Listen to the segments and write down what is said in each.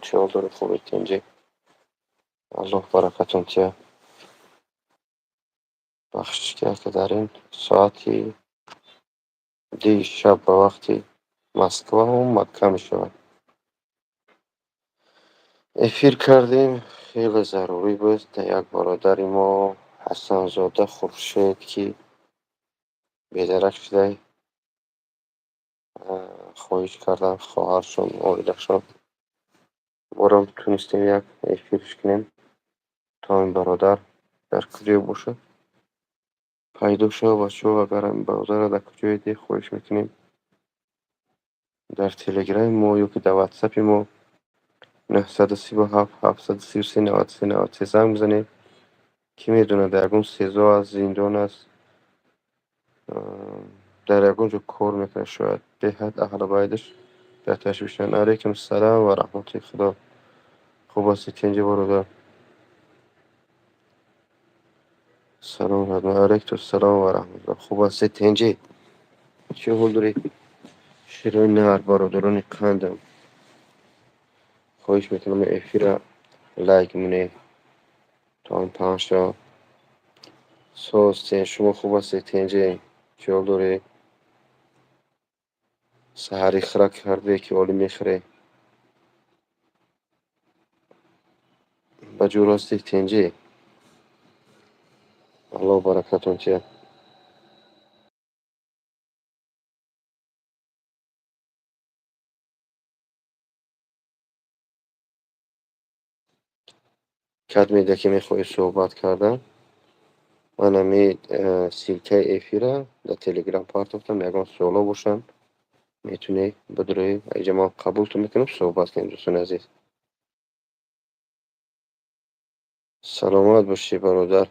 چادر خوبی تنجی الله برکتون تیا بخش کرد که در این ساعتی دی شب به وقتی مسکو و مکه می شود. افیر کردیم خیلی ضروری بود. در یک برادر ما حسن زاده خورشید که بیدرک شده خواهش کردن خواهرشون اویدشون برام تونستیم یک افیرش کنیم تا این برادر در کجای باشه پیدا شد و شو اگر این برادر در کجای دی خواهش میکنیم در تلگرام ما یا که در واتساپ ما 937 733 93 93 زنگ بزنید کی میدونه در یکون سزا از زندان است در یکون جو کار میکنه شاید بهت اهل بایدش در تشویشن. علیکم السلام و رحمت خدا. خوب است تنجی برادر. سلام علیکم السلام و رحمت الله. خوب است تنجی چه حال داری؟ شیرین نهر برادران کندم خواهش میکنم افیر لایک مونه تا این 5 تا سوستین شما خوب است تنجی چه حال داری؟ سحری خرک کرده که اولی میخره بجور است تنجی الله برکتون چه کد میده که میخوای صحبت کردن من همی سیلکه افیره در تلگرام پارتفتم یکان سولا باشن میتونی بدروی ایجا ما قبول تو میکنم صحبت کنیم دوستان عزیز. سلامت باشی برادر.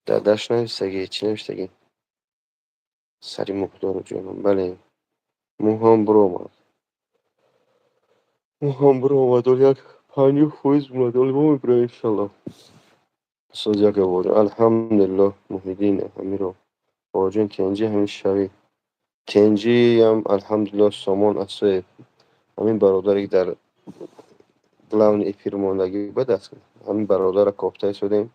دردش نویستگی چی نویستگی سری مقدار جانم بله موهام برو آمد موهام برو آمد یک پنجو خویز بومد ولی با میبره انشالله ساز یک بودم الحمدلله محیدینه همی رو باجین تنجی همین شوی تنجی هم الحمدلله سامان اصوی همین برادری که در لون افیر ماندگی بد است همین برادر کاپتای شدیم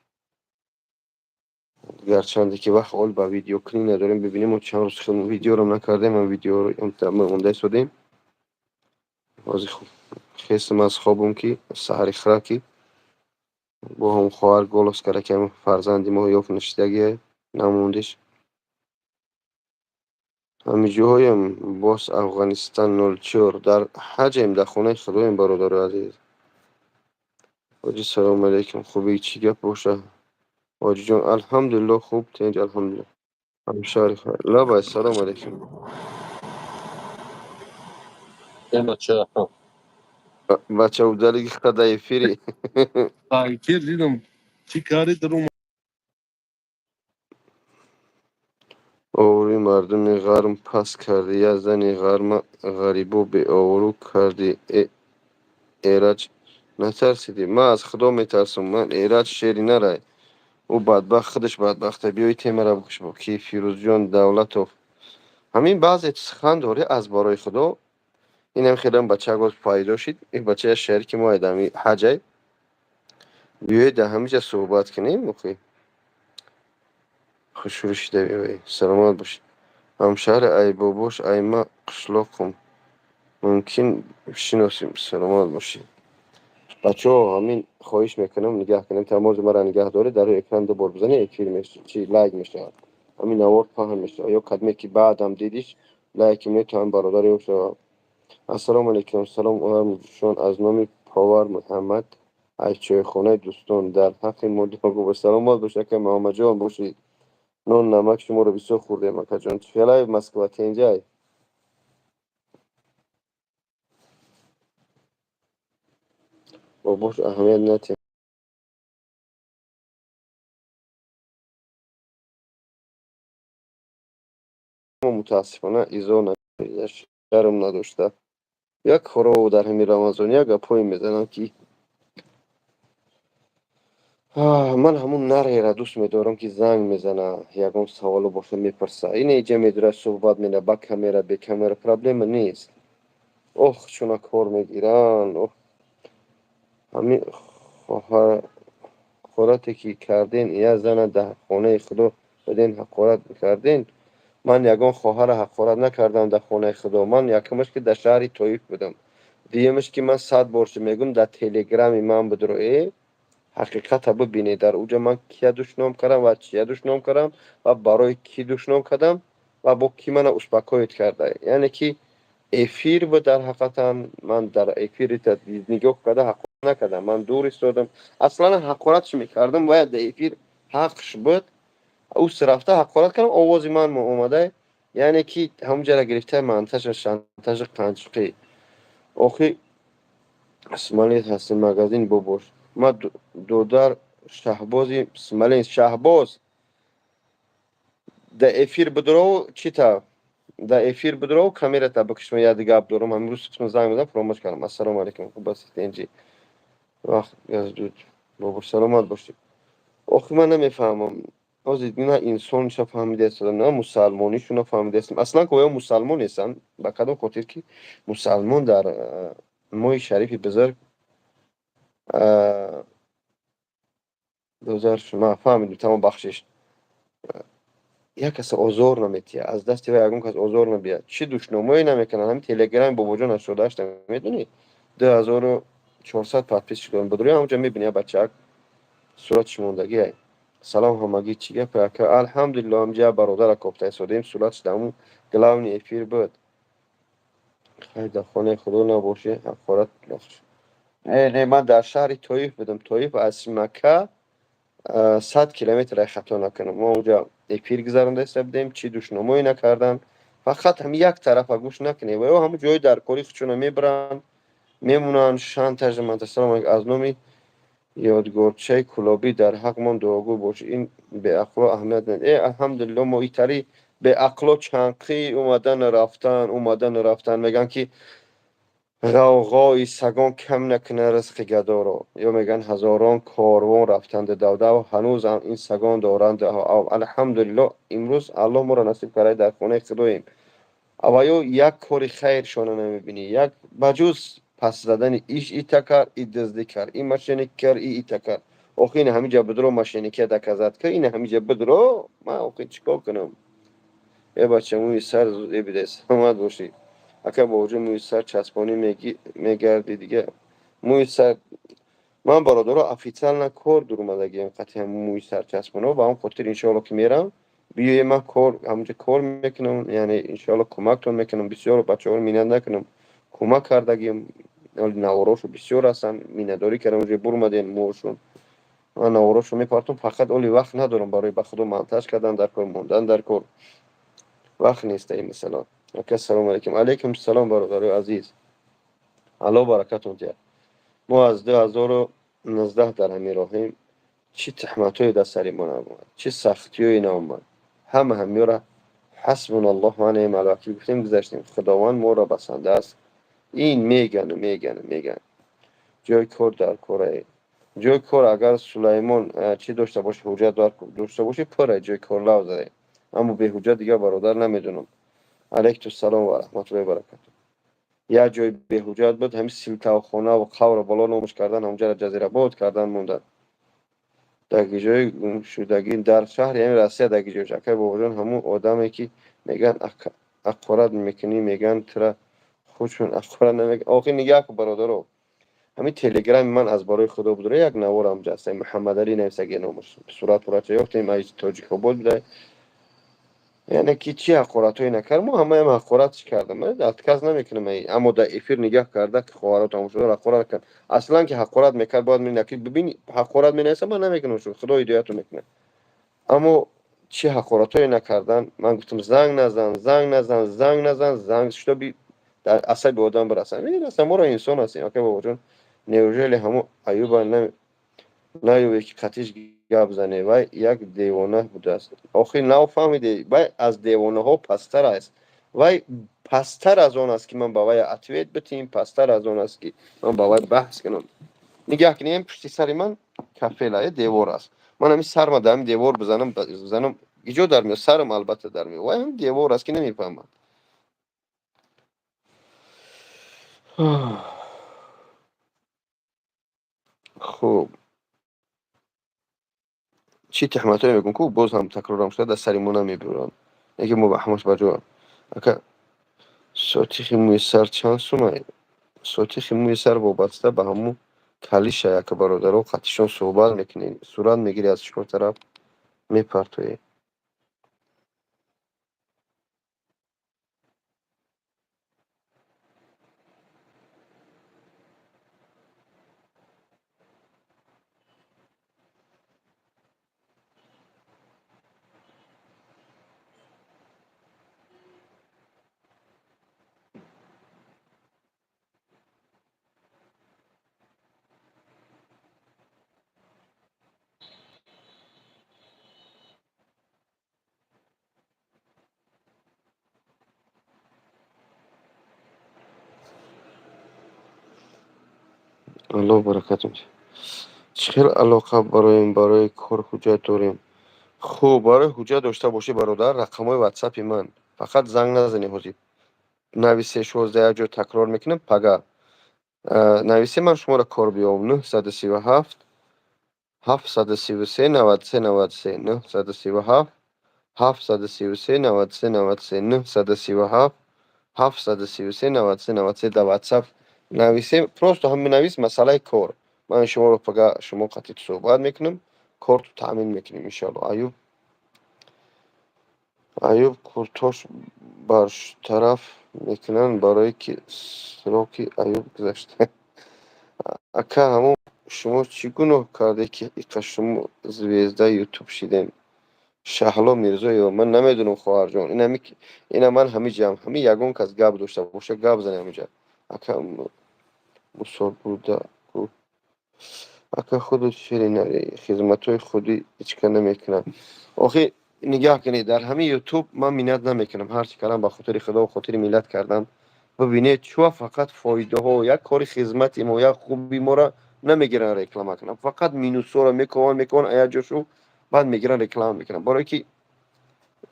گرچنده که وقت اول با ویدیو کلی نداریم ببینیم و چند روز خیلی ویدیو رو نکردیم و ویدیو رو مونده شدیم بازی خوب خیستم از خوابم که سحری خراکی با هم خواهر گلوس کرده که هم فرزندی ما یک نشتگیه نموندش همین جاهایم باز افغانستان 04 در حجم در خونه خدایم برادر عزیز واجی سلام علیکم خوبی چی گپ باشه واجی جان الحمدلله خوب تنج الحمدلله همشهر خیر لا باید سلام علیکم بچه بچه او دلیگی خدای فیری تاکیر دیدم چی کاری در آوری مردم غرم پس کردی یا زنی غرم غریبو به آورو کردی ایرج نترسیدی من از خدا میترسم من ایرج شیری نرای او بدبخت خودش بدبخته بیای تیمره بکش با کی فیروز جان دولت و همین بعضی سخن داره از برای خدا این هم خیلی بچه گفت پایدا شد این بچه شهر که ما ادامی حجای بیای ده همیشه صحبت کنیم مخی خوشورش ده سلامت باشید همشهر ای باباش ای ما قشلاقم ممکن شناسیم سلامت باشید بچه ها همین خواهش میکنم نگه کنیم تماز مرا نگه داره در روی اکران دو بار بزنی اکیر میشه چی لایک میشه همین نوار پاهم میشه یا کدمی که بعد هم دیدیش لایک میشه تا هم برادر یوشه. السلام علیکم سلام شون از نام پاور محمد از چای خونه دوستان در حق مدت گو سلامت باشه که محمد جان باشید نون نمک شما رو بسیار خورده مکه جان فعلا مسکو اینجای با باش اهمیت نتیم متاسفانه ایزا نکرده شرم نداشته یک خورا در همین رمضان یک گپایی میزنم که من همون نره را دوست میدارم که زنگ میزنه یکم سوالو باشه میپرسه این ایجا میداره صحبت مینه با کمیره به کمیره پرابلم نیست اوه چونا کار میگیرن اوه همین حقارتی که کردین یه زن در خانه خدا بدین حقارت میکردین. من یگان خواهر حقارت نکردم در خانه خدا. من یکمش که در شهر طایف بودم، دیمش که من 100 بارش میگم در تلگرام من بدرو حقیقت ببینی در اوجا من کیا دشنام کردم و چیا دشنام کردم و برای کی دشنام کردم و با کی من اشباکایت کرده. یعنی که افیر و در حقیقتا من در افیر نگاه کرده حقارت نکردم، من دور استادم. اصلا حقارتش میکردم باید در افیر حقش بود او رفته حقارت کردم آواز من اومده. یعنی که همونجا را گرفته منتج شانتاژ قنچقی آخی اسماعیل هستیم مگزین ببوش. ما دودار شهبازی اسماعیل شهباز در افیر بدرو چی تا در افیر بدرو کامیرا تا بکشم یاد گاب دارم امروز اسم زنگ بزنم فراموش کردم. السلام علیکم خوب است اینجی وقت از دود ببوش سلامت باشید. آخه من نمیفهمم از این انسان شو فهمیده است نه مسلمانی شو فهمیده است اصلا که مسلمان نیستن به کدوم خاطر که مسلمان در مای شریف بزرگ دوزار شما فهمیدید تمام بخشش یک کس آزار نمیتیه از دست و یگون کس آزار نبیاد چی دشنامایی نمیکنن. همین تلگرام با وجود نشده داشت میدونی 2400 پادپیس کردن بدروی همونجا میبینی بچه صورتش موندگی های. سلام همگی چیگه که الحمدلله همجا برادر کفته سودیم صورتش دمو گلاونی افیر بود. خیلی در خانه خدا نباشه حقارت نخش. نه من در شهر طایف بودم. طایف از مکه 100 کیلومتر خطا نکنم. ما اونجا پیر گذرانده است بودیم چی دشنامایی نکردن فقط هم یک طرف گوش نکنی و همون جای در کاری خودشون میبرن میمونن شانتاژ منتصر از نومی یادگارچه کلابی در حق من دعاگو باش. این به اخلا اهمیت نده. الحمدلله ما ایتری به اخلا چنقی اومدن رفتن میگن که غوغای سگان کم نکنه رزق گدا را. یا میگن هزاران کاروان رفتند دوده و هنوز هم این سگان دارند. الحمدلله امروز الله ما را نصیب کرده در خانه خداییم. اما یک کاری خیر شانه نمیبینی یک بجوز پس زدن ایش ایتا کر ای دزدی کر این ماشینی کر ای ایتا کر آخه این همینجا بدرو ماشینی که دکزد که این همینجا بدرو ما آخه چیکار کنم. ای بچه موی سر زوده بیده سلامت باشی. اگه با وجود موی سر چسبانی میگردی دیگه موی سر من برادر افیتال نه کار در اومدگیم قطعا موی سر چسبونه و با اون خاطر انشاءالله که میرم بیایی من کار همونجا کار میکنم. یعنی انشاءالله کمکتون میکنم بسیار بچه ها رو مینت نکنم کمک کردگیم نواراشو بسیار هستن مینداری کردم اونجا برمدین موشون من نواراشو میپارتم فقط اولی وقت ندارم برای به خودم منتج کردن در کار موندن در کار وقت نیست این مثلا. السلام علیکم. علیکم السلام برادر عزیز الله برکتون تیه. ما از 2019 در همین راهیم چی تحمتوی در سری ما نمود چی سختیوی نمود همه را حسبنا الله و نعم الوکیل گفتیم گذاشتیم. خداوند ما را بسنده است. این میگن جای کار در کره جای کار اگر سلیمان چی داشته باشه حجت داشته باشه پره جای کار لازمه اما به حجت دیگه برادر نمیدونم. علیکم السلام و رحمت الله و برکاته. یا جای به حجت بود همین سلطه و خانه و قور بالا نامش کردن اونجا را جزیره بود کردن موندن در جای گم شدگی در شهر یعنی روسیه در جای شکر با وجود همون آدمی که میگن اقارت میکنی میگن ترا خودشون اقارت نمیگن. آخه نگاه که برادرو همین تلگرام من از برای خدا بوده یک نوارم جسته محمد علی نویسگی نامش صورت ورچه یافتیم از تاجیک بود بوده. یعنی که چی حقارت های نکرد ما همه هم حقارتش کردم من کس نمیکنم اما در افیر نگاه کرده که خواهرات هم شده حقارت کرد. اصلا که حقارت میکرد باید نکرد ببین حقارت مینیسه من نمیکنم شد خدا هدایت رو میکنه. اما چی حقارت های نکردن من گفتم زنگ شده بی در عصب آدم برسن این اصلا ما را انسان هستیم که با وجود نیوژل همو ایوب نه یکی قطیش گپ زنه و یک دیوانه بوده است. آخه نو فهمیده و از دیوانه ها پستر است و پستر از آن است که من با وی اتویت بتیم پستر از آن است که من با وی بحث کنم. نگاه کنیم پشت سر من کفیله دیوار است من همین سرم در همین دیوار بزنم گیجو در میاد سرم البته در میاد و همین دیوار است که نمیفهمم. خوب چی تحمتایی میگن کو باز هم تکرارم شده در سری ما نمیبرن اگه مبهمش بجا اکا سوتیخی موی سر چند سومه سوتیخی موی سر وابسته به همو کلیشه یک برادرو قطعشون صحبت میکنی صورت میگیری از چکار طرف میپرتوی الله برکت میشه چخیل علاقه برای کار حجت داریم خوب برای حجت داشته باشی برادر رقم های واتساپی من فقط زنگ نزنی حوزی نویسی 16 جو تکرار میکنم پگا نویسی من شما را کار بیام 937 733 93 93 937 733 93 93 937 733 93 93 در واتساپ نویسیم просто هم نویس مسئله کار من شما رو پگا شما قطعی صحبت میکنم کار تو تامین میکنیم انشالله ایوب کورتاش برطرف میکنن برای که سراغ ایوب گذشته اکا همون شما چی گناه کرده که ایقا شما زویزده یوتیوب شیدین شهلا میرزایی و من نمیدونم خواهر جان این من همی جمع همی یگون کس گب داشته باشه گب زنی همیجا اکا مسال بوده اکا خودت شیری نری خدمتای خودی هیچکه نمیکنن آخه نگاه کنید در همه یوتیوب من مینت نمیکنم هرچی کردم به خاطر خدا و خاطر ملت کردم ببینید چوا فقط فایده ها و یک کار خدمتی ما یک خوبی ما را نمیگیرن رکلام کنم فقط مینوس ها را میکنن ایا جاشو بعد میگیرن رکلام میکنن برای که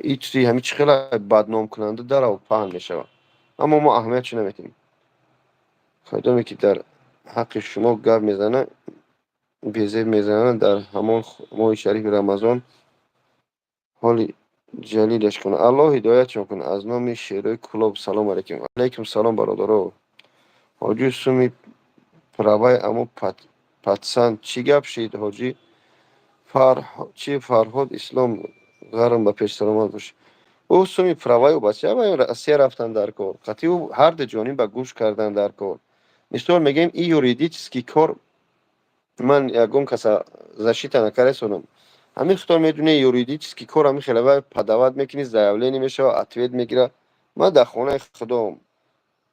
هیچ چیزی همین خیلی بدنام کننده داره و پهن میشه اما ما اهمیتش نمیدیم خدا که در حق شما گپ میزنه بیزه میزنه در همان ماه شریف رمضان حالی جلیلش کنه الله هدایتشون کنه از نام شیرای کلاب سلام علیکم علیکم سلام برادرو حاجی سومی پروای امو پتسان چی گپ شید حاجی چی فرهاد اسلام غرم به پیش سلامت باشه او سومی پروای و بچه و رأسیه رفتن در کار قطعی او هر دو جانب به گوش کردن در کار مثل میگیم ای یوریدیچسکی کار من ягон каса защита накаресонам ҳамин худо медуне юридический кор ҳамин хелава падават мекунӣ заявление мешава ответ мегира ман дар хонаи худом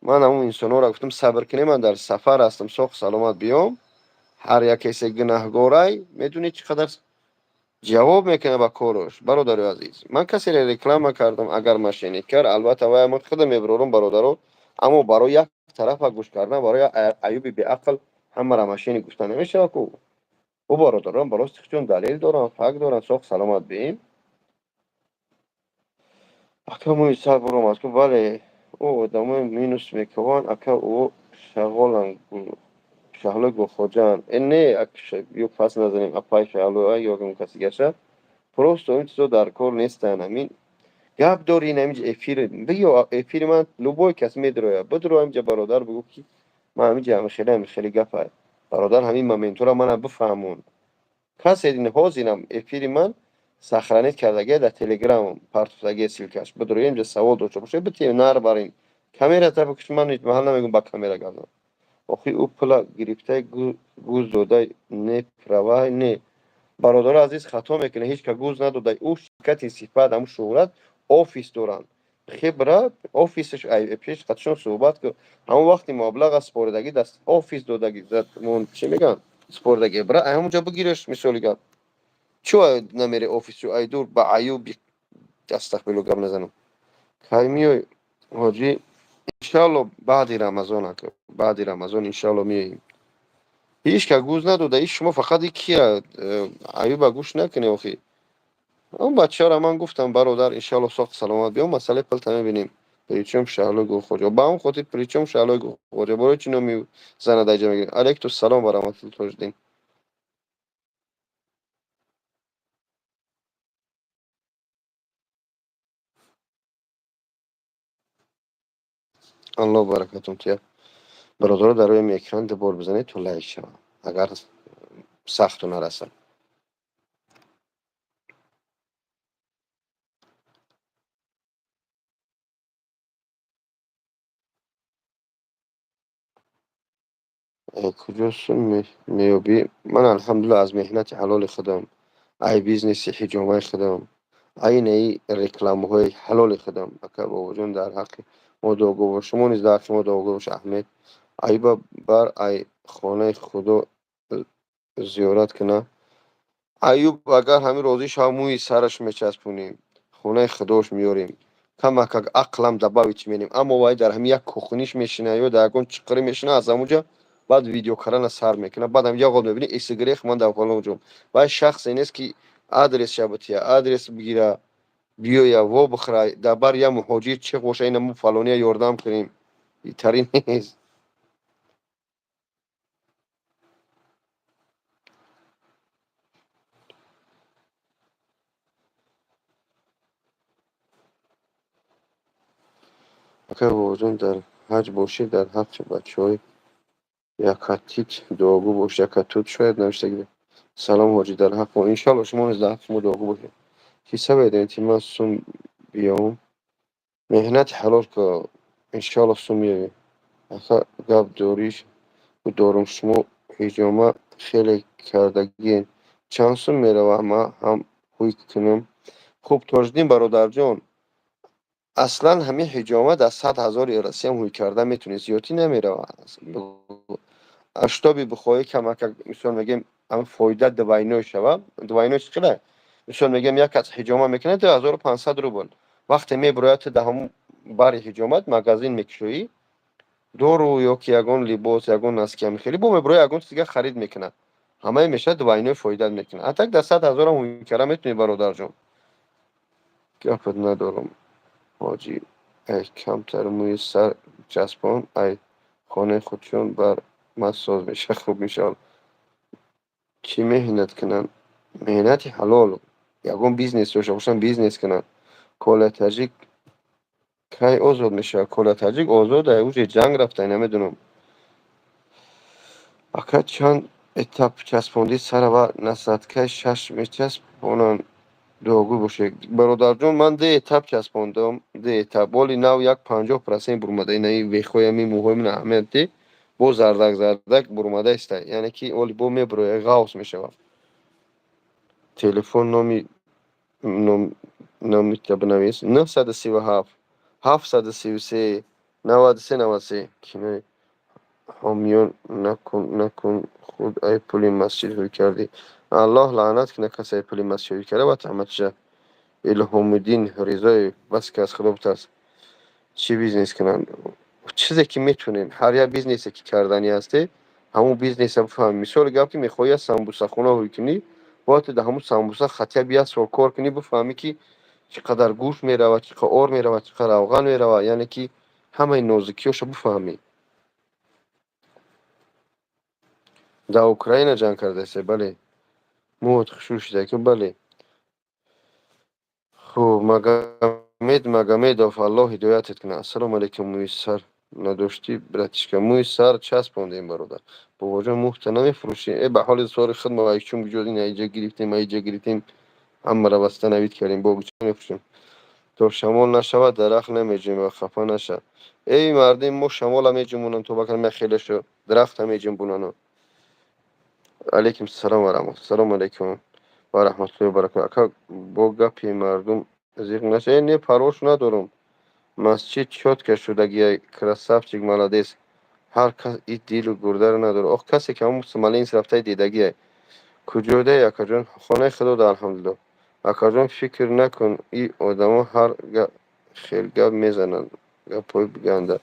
ман ҳамун инсонҳоро гуфтам сабр кунед ман дар сафар ҳастам соҳ саломат биём ҳар як касе гунаҳгорай медуни чӣ қадар ҷавоб мекунад ба кораш бародари азиз ман касеро реклама кардам агар машини кар албатта вай ман худам мебарорам бародаро аммо барои як тарафа гӯш кардан барои аюби беақл ҳамаро машини гуфта намешавад ку او برادران براست چون دلیل دارن فکر دارن ساخت سلامت بیم اکا موی سر برام از که ولی او دمای مینوس میکوان اکا او شغالن شغله گو خوجان این نه اکش یو پس نزنیم اپای شغله های یاگم کسی گشه پروست این چیزا در کار نیستن همین گپ داری نمیج افیر بگو افیر من لوبای کسی میدرویا بدرو همینجا برادر بگو که من همینجا خیلی گفه برادر همین مومنتورا من بفهمون کسی این حاضرم افیری من سخرانیت کردگی در تلگرام پارتوزگی سیلکش بدروی اینجا سوال داشته باشه بتیم نار بارین کامera تا بکش من هیچ محل نمیگم با کامera گردم آخی او پلا گرفته گوز داده نه پروای نه برادر عزیز خطا میکنه هیچ که گوز نداده او شرکت صفت هم شهرت آفیس دارن خبرت آفیسش ای پیش خدشون صحبت که همون وقتی مبلغ سپردگی دست آفیس دادگی زد مون چی میگن سپردگی برای همونجا بگیرش مثالی گفت چو نمیره آفیس چو ای دور با ایوب استقبلو گم نزنم خیلی میای حاجی انشالله بعد رمضان انشالله میاییم هیچ که گوز نداده ایش شما فقط کیه ایوب گوش نکنه آخی اون بچه را من گفتم برادر انشالله ساخت سلامت بیام مسئله پلتا میبینیم پریچم شهلا گو خوجا با اون خاطر پریچم شهلا گو خوجا برای چی نمی زنه دیجا میگیریم علیکم السلام و رحمت الله الله برکتون تیا. برادر در روی اکران دبار بزنید تو لایک شما اگر سخت نرسه. کجاست میابی؟ من الحمدلله از مهنت حلال خودم، ای بیزنس حجامه خودم، ای رکلام های حلال خودم اکا بابا جان در حق ما دعا و شما نیز در حق شما دعا باش احمد. ای بر ای خانه خدا زیارت کنه. ایوب اگر همین روزی شاموی سرش میچسبونیم خونه خداش میاریم کمک عقلم دباویچ مینیم اما وای در همین یک کوخونیش میشینه یا در گون چقری میشینه از اونجا بعد ویدیو کردن سر میکنه بعد هم یا قول میبینی ایستگریخ من در فلان جون وای شخص اینست که آدرس شبتیه آدرس بگیره بیو یا و بخره دبر یا مهاجر چه خوشه اینمو فلانی یاردم کنیم ترین نیست. اگر بازون در حج باشید در حج بچه های یکاتیت دعاگو باش یکاتوت شاید نوشته گیره سلام حاجی در حق ما انشالله شما نیز در حق ما دعاگو باشید کیسه بیدین تیمان سون بیام مهنت حلال که انشالله سون میگه اخا گاب دوریش و دارم شما حجامه خیلی کردگین چند سون میره و هم خوی کنم خوب تاجدین برادر جان اصلا همین حجامه در 100,000 ایرسی هم هوی کرده میتونی زیادی نمیره اشتابی بخواهی کمک مثال میگیم هم فایده دوینوی شوه دوینوش چقدر مثال میگیم یک از حجامه میکنه 2500 روبل وقتی میبروید ده همون باری حجامت مگازین میکشویی دورو یا که یگون لیباس یگون نسکی هم میخیلی با میبروی یگون دیگه خرید میکنه همه میشه دوینوی فایده میکنه حتی در 100,000 هم هوی کرده میتونی برادر جان گفت ندارم حاجی ای کمتر موی سر چسبان ای خانه خودشون بر مساز میشه خوب میشه چی مهنت کنن مهنت حلال یگون بیزنس داشته باشن بیزنس کنن کالا تاجیک کی آزاد میشه کالا تاجیک آزاد اوج جنگ رفته نمیدونم اکا چند اتاپ چسبوندی سر و نساتکه شش میچسبونن داغو باشه برادر جون من ده اتاپ چسبوندم ده اتاپ ولی نو یک 50% برمده اینه ویخوی می موهای من اهمیتی بو زردک برمده است یعنی که ولی بو میبروی غاوس میشه تلفن نامی که بنویس 937 733 93 کنه حامیون نکن خود ای پولی مسجد ہوی کردی الله لعنت کنه کسی ای پولی مسجد ہوی کرده و تحمدشه الهام الدین رضای بس که از خدا بترس چی بیزنس کنن چیزی که میتونین هر یک بیزنسی که کردنی هستی همون بیزنس هم بفهم مثال گفت که میخوایی سمبوسه خونه هوی کنی باید در همون سمبوسه خطیه بیا سال کار کنی بفهمی که چقدر گوش میروه چقدر آر میروه چقدر روغن میروه یعنی که همه نازکیاشو بفهمی در اوکراین جنگ کرده است بله موت خشوش شده که بله خب مگمید آف الله هدایتت کنه السلام علیکم موی سر نداشتی براتش که موی سر چسبونده این برادر بابا جان موه نمیفروشی ای به حال سوار خود ما ایشون بجودین ایجا گرفتیم هم را بسته نوید کردیم بابا چه میفروشیم تو شمال نشود درخت نمیجیم و خفه نشه ای مردم ما شمال هم میجیمونن تو بکن مخیله شو درخت هم میجیم بونانو علیکم السلام و رحمت السلام علیکم و رحمت الله و برکاته با گپی مردم زیغ نشه نه پروش ندارم مسجد شد که شدگی کرسافچیک مالادیس هر کس این دیل و گرده رو نداره آخ کسی که همون سماله این رفته دیدگیه کجوده یکا جان خانه خدا در الحمدلله یکا جان فکر نکن این آدم ها هر خیل گپ میزنن گپای بگنده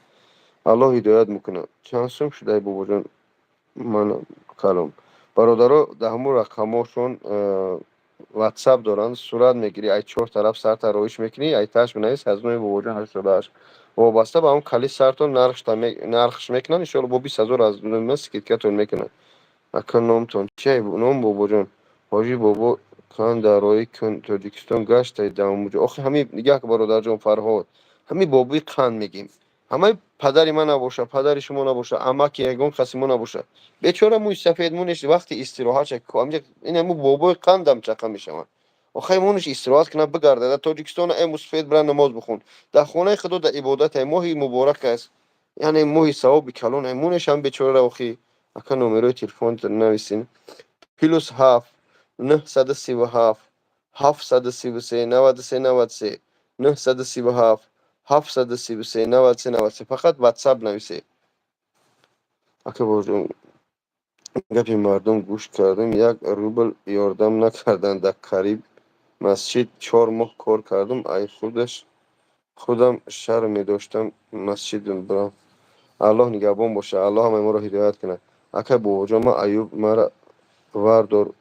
الله هدایت میکنه چند سوم شده بابا جان من کلم برادرها در همون رقماشون واتساپ دارن صورت میگیری ای 4 طرف سر تراویش میکنی ای تاش بنویس از نوع بابا جان 88 وابسته به اون کلی سرتون نرخش میکنن ان با 20,000 از مسکیتتون میکنن اکن نامتون چه نام بابا جان حاجی بابا کان دارایی کن تاجیکستان گشت ای داموجا آخه همین نگاه که برادر جان فرهاد همین بابی قند میگیم همه پدر من نباشه، پدر شما نباشه، عمک یگان کسی ما نباشه. بیچاره موی سفید مونش وقتی استراحت چه کام این مو بابای قندم چقه میشم. آخه مونش استراحت کنه بگرده در تاجیکستان ای سفید برن نماز بخون در خانه خدا در عبادت ماهی مبارک است، یعنی ماهی ثواب کلان مونش هم بیچاره آخی. اکا نمره تلفن نویسین پلوس 7 937 733 93 93 937 733 93 93 فقط واتساپ نویسه. اکا بازم گپی مردم گوش کردم 1 روبل یاردم نکردن در قریب مسجد 4 ماه کار کردم ای خودم شرمی داشتم مسجد برم. الله نگهبان باشه، الله همه ما رو هدایت کنه. اکا بابا ما ایوب مرا وردار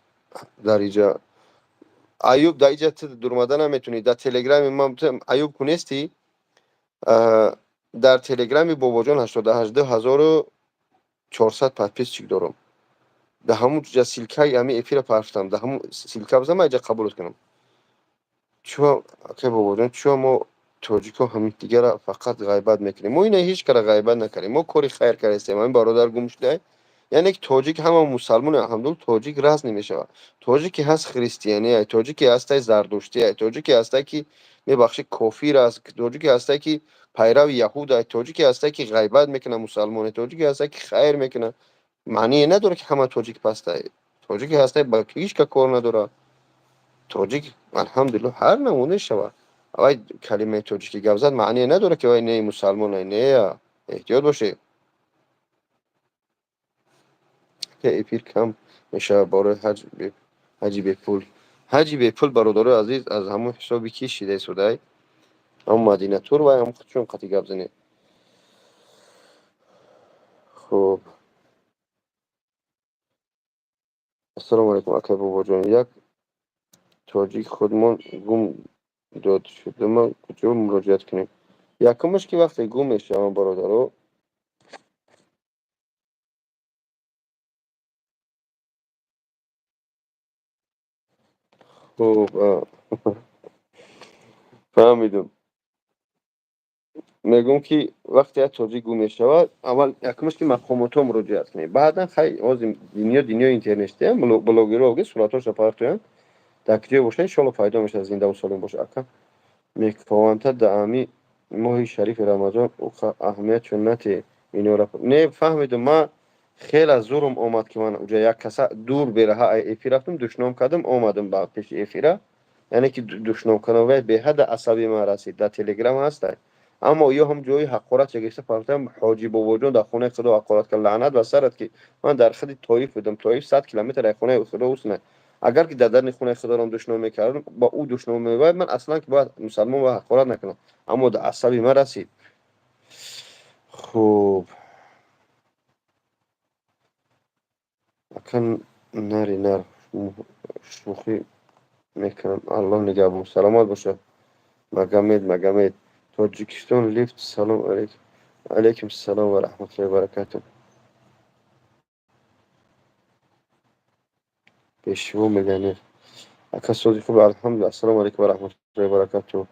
در اینجا. ایوب در اینجا درمده نمیتونی در تلگرام من ایوب کنستی در تلگرام بابا جان 88,400 подписчик چیک دارم. در همون جا سیلکه همی افیر پرفتم در همون سیلکه بزنم اینجا قبول کنم. چون که بابا جان چون ما تاجیک ها همین دیگه را فقط غیبت میکنیم، ما اینه هیچ کار غیبت نکنیم، ما کاری خیر کردیم. همین برادر گم شده یعنی که تاجیک همه مسلمان الحمدلله تاجیک راز نمیشه. تاجیکی هست خریستیانی، تاجیکی هست زردشتی، تاجیکی هست که میبخشه کافر است، تاجیکی هست که پیرو یهود، تاجیکی هست که غیبت میکنه مسلمان، تاجیکی هست که خیر میکنه. معنی نداره که همه تاجیک پسته. تاجیکی هست با هیچ که کار نداره. تاجیک الحمدلله هر نمونه شود. اوای کلمه تاجیکی گپ زد معنی نداره که وای نه مسلمان نه. احتیاط باشه که اپیر کم میشه برای حجی به پول. حجی به پول برادر عزیز از همون حسابی که شیده شده هم مدینه تور و هم چون قطعی گپ زنه. خب السلام علیکم اکبر بابا جان. یک تاجیک خودمان گم داد شده ما کجا مراجعت کنیم؟ یکمش که وقتی گم میشه هم برادر خب فهمیدم. میگم که وقتی از تاجیک گم میشود اول یکمش که مقامات ها مراجعت کنیم، بعدا خیلی از دنیا اینترنتی هم بلاگرها و صورتاش پارتویان تکجه باشه انشالله فایده میشه زنده و سالم باشه. اکا میکفاونت دعمی ماه شریف رمضان او اهمیت چونتی اینو را نه فهمیدم. ما خیلی از زورم آمد که من اونجا یک کسا دور بره ها ایفی رفتم دشنام کردم آمدم با پیش ایفیره، یعنی که دشنام کنم به حد عصبی من رسید. در تلگرام هست اما یا هم جوی حقارت چگیسته پرتم حاجی بابا جان در خونه خدا حقارت کن لعنت و سرت که من در خدی طایف بودم. طایف 100 کیلومتر از خونه خدا اوسنه. اگر که در درون خونه خدا را دشنام میکردم با او دشنام میباید من اصلا که باید مسلمان و حقارت نکنم اما در عصبی من رسید. خوب اکن نری نر شوخی میکنم. الله نگهبان سلامت باشه. مگمید تاجیکستان لیفت. سلام علیکم. علیکم السلام و رحمت الله و برکاته. بشو میگنه اکا صدی خوب الحمدلله. السلام علیکم و رحمت الله و برکاته.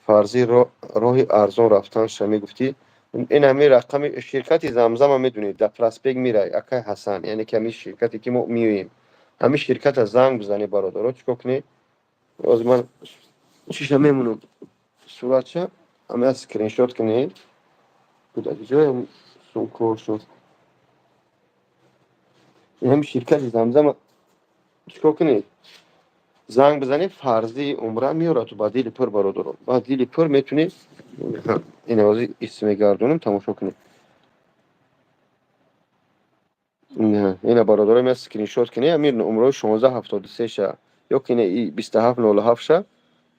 فرضی راه ارزان رفتن شمی گفتی این همه رقم شرکت زمزم هم میدونید در پرسپیک میره اکای حسن، یعنی که همین شرکتی که ما میویم همین شرکت از زنگ بزنی برادرها چیکار کنی از من چیش میمونم صورتشه همه از اسکرین شات کنی بود از جای سونکور شد. این همین شرکت زمزم چیکار کنی زنگ بزنی فرضی عمره میاره تو با دیل پر برادرها با دیل پر میتونی این اوزی اسم گردونم تماشا کنی. نه اینا برادرم از اسکرین شات کنی امیر نمره 1673 شه یا کنه ای 2707 شه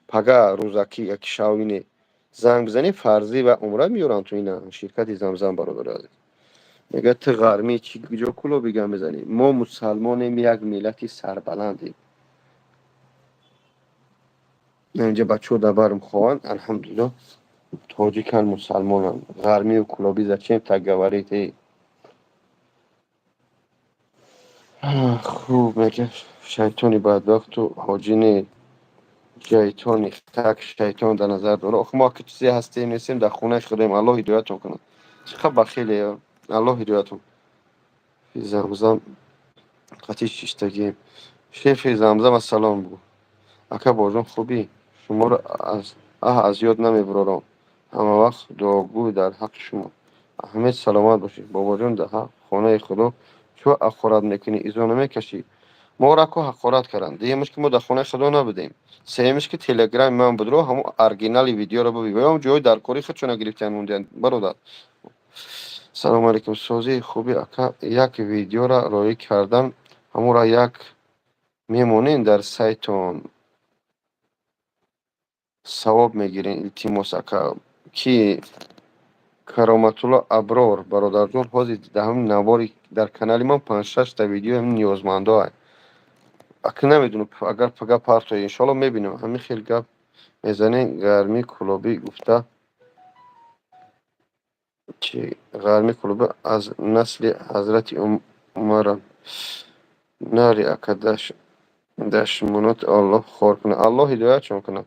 پگا روزاکی یک شاوینه زنگ بزنی فرضی و عمره میارن تو اینا شرکت زمزم برادر عزیز. میگه تو غرمی چی کجا کلو بگم بزنی ما مسلمانیم یک ملتی سربلندیم. اینجا بچه در برم خوان الحمدلله تاجیکن مسلمانان غرمی و کلابی زچیم تگوریتی. خوب میگه شیطانی بدبخت و حاجی شیطانی تک شیطان در نظر داره. آخه ما که چیزی هستیم نیستیم، در خونهش خودیم. الله هدایتون کنه. چقدر بخیله یا الله هدایتون. فی زمزم قطعی شیشتگی. شیخ زمزم السلام بگو. اکا بازم خوبی؟ شما رو از یاد نمیبرارم. همه وقت دعاگوی در حق شما. همه سلامت باشید. بابا جان در حق خانه خدا چو اخورت میکنی ایزا نمیکشی. ما را که حقارت کردن. دیگه‌مش که ما در خانه خدا نبودیم. سومیش که تلگرام من بود رو همون ارگینال ویدیو رو ببین. هم جای در کاری خود چون گرفتن موندن برادر. سلام علیکم سوزی خوبی اکا یک ویدیو را رای کردم. همون را یک میمونین در سایتون ثواب میگیرین التماس اکا کی کرامت الله ابرار برادر جان حاضر ده هم نواری در کانال من 5-6 تا ویدیو هم نیازمنده های. اکا نمیدونم اگر پگاه پارتو انشالله میبینم همین خیلی گپ میزنه. گرمی کلوبی گفته چی گرمی کلوبی از نسل حضرت عمر ناری اکا دشمنات الله خور کنه. الله هدایت چون کنه.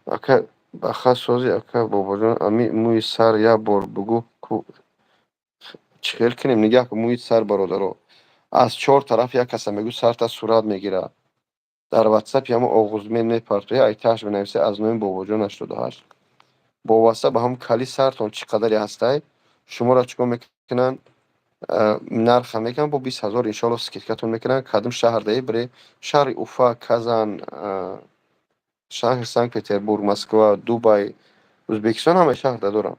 اکا بخص سازی اکا بابا جان امی موی سر یا بار بگو چخیل کنیم نگه که موی سر برادرو از 4 طرف یک کس میگو سر تا صورت میگیره. در واتساپ یا آغوزمین میپرتوی ایتاش بنویسه از نوین بابا جان 88 با واسه به هم کلی سرتون چقدری هسته شما را چیکار میکنن نرخ میکنن با 20,000 انشالله سکیتکتون میکنن کدوم شهر دهی بری شهر اوفا کازان شهر سنت پتربورگ مسکو دوبای ازبکستان همه شهر دارم.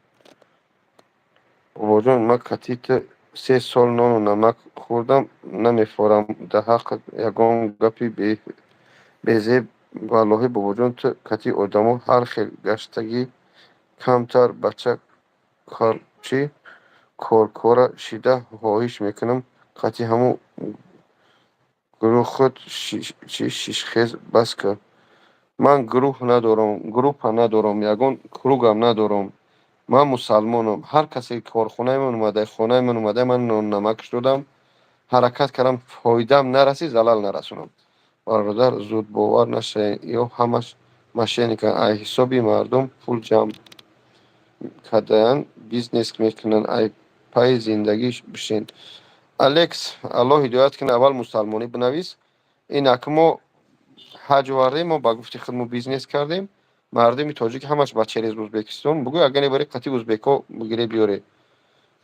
بابا جان من کتیت 3 سال نان و نمک خوردم نمیفورم در حق یگان گپی بیزه والله بابا جان تو کتی آدمو هر خیل گشتگی کمتر بچه کار چی کورکورا شیده خواهش میکنم قطعی همو گروه خود شیشخیز بس که من گروه ندارم گروه ندارم یگان کروگم ندارم. من مسلمانم. هر کسی کارخونه من اومده خانه من اومده من نمک شدم حرکت کردم فایدم نرسی زلال نرسونم. برادر زود باور نشه یا همش ماشینی که ای حسابی مردم پول جمع کردن بیزنس میکنن ای پای زندگیش بشین. الکس الله هدایت کنه. اول مسلمانی بنویس این اکمو حج وارده ما با گفتی خودمو بیزنس کردیم مردمی تاجیک همش بچه از ازبکستان بگو اگر نبری قطعی ازبکو بگیره بیاره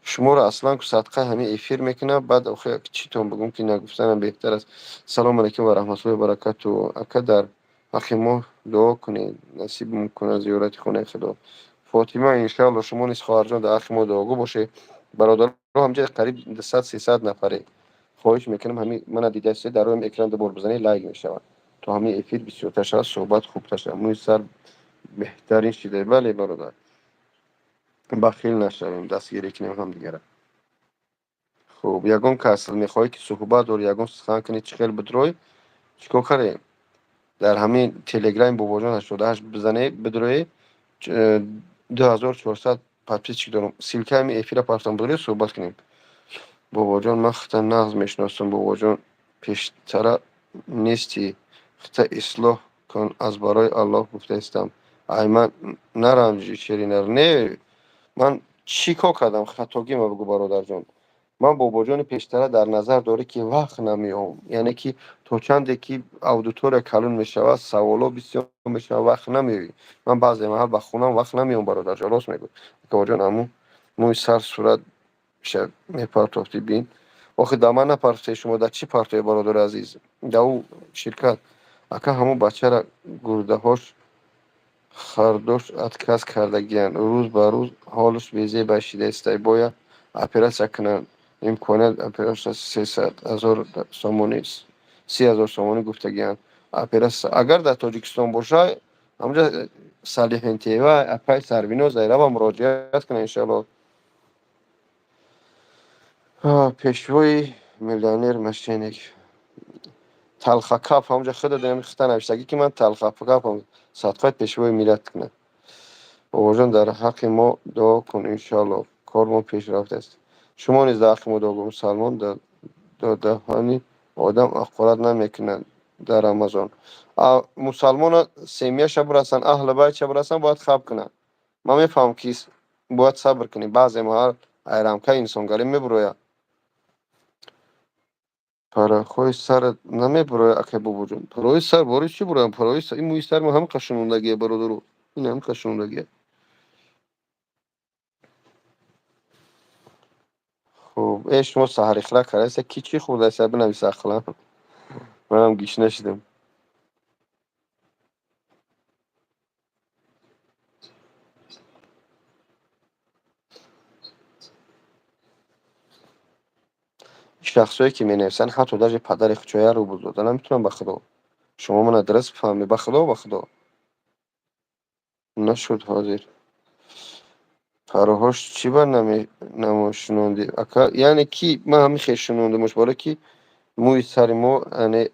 شما را اصلا که صدقه همه افیر میکنه بعد آخه چی تون بگم که نگفتنم بهتر است. سلام علیکم و رحمت الله و برکاته. اکا در حق ما دعا کنید نصیب میکنه زیارت خونه خدا. فاطمه انشاءالله شما نیز خواهر جان در حق ما دعاگو باشه. برادر رو همجا قریب 100-300 نفره خواهش میکنم همین من دیده است در روی اکران دو بار بزنی لایک میشود تو همین افیر بسیار تشکر صحبت خوب تشکر موی سر بهترین شده. بله برادر بخیل نشویم دستگیری کنیم هم دیگه. خب یگان که اصل میخوای که صحبت داری یگان سخن کنی چخیل بدروی چیکار کنیم در همین تلگرام بابا جان 88 بزنه بدروی 2400 پاپچه چی دارم سیلکه همین افیر پارتان بدروی صحبت کنیم. بابا جان من خطا نغز میشناسم بابا جان پیشتره نیستی خطا اصلاح کن از برای الله گفته استم ای من نرنجی شیرینر نه من چی کار کردم خطاگی ما بگو برادر جان. من بابا جان پیشتره در نظر داره که وقت نمیام یعنی که تو چند که اودیتور کلون میشود سوالا بسیار میشه وقت نمیوی. من بعضی محل به خونم وقت نمیام برادر جان راست میگو بابا جان امو موی سر صورت شب میپرتافتی بین آخه دامه نپرسته شما در چی پرتای برادر عزیز در او شرکت اکا همو بچه را گرده هاش خردوش اتکاس کردگیان روز به روز حالش بیزه باشیده است باید اپراسیا کنن امکانات اپراسیا 300,000 سومونی 30,000 سومونی گفتگیان اپراسیا اگر در تاجیکستان باشه همونجا صالحین تیوا اپای سروینو زیرا با مراجعت کنه انشالله. پیشوی میلیونر مشینک تلخ کاف همونجا خود دارم خطا نوشتگی که من تلخ کاف هم صدقات پیشوی میلت کنه. بابا جان در حق ما دعا کن انشالله کارمون پیش رفته است. شما نیز در حق ما دعا کن مسلمان در دهانی آدم اخبارات نمیکنند در رمضان. مسلمان سمیه شب برسن اهل بیت شب برسن باید خواب کنن. ما میفهم که باید صبر کنی بعضی ما ایرام که انسانگاری میبروید پاره خوی سر نمیبروید اکه بابا جون پروی سر باری چی برویم پروی سر این موی سر ما هم قشنوندگیه برادرو این هم قشنوندگیه. خب ایش ما سحر اخلاق کرده کی چی خورده سر بنویس اخلاق من هم گیش نشدم. شخصایی که می نویسن حتی در پدر خچویه رو بزرده نمیتونم بخدا شما من ادرس بفهمی بخدا نشد حاضر فراهاش چی بر نماشنوندی اکا یعنی کی ما همی خیلی شنونده مش باره کی موی سری مو یعنی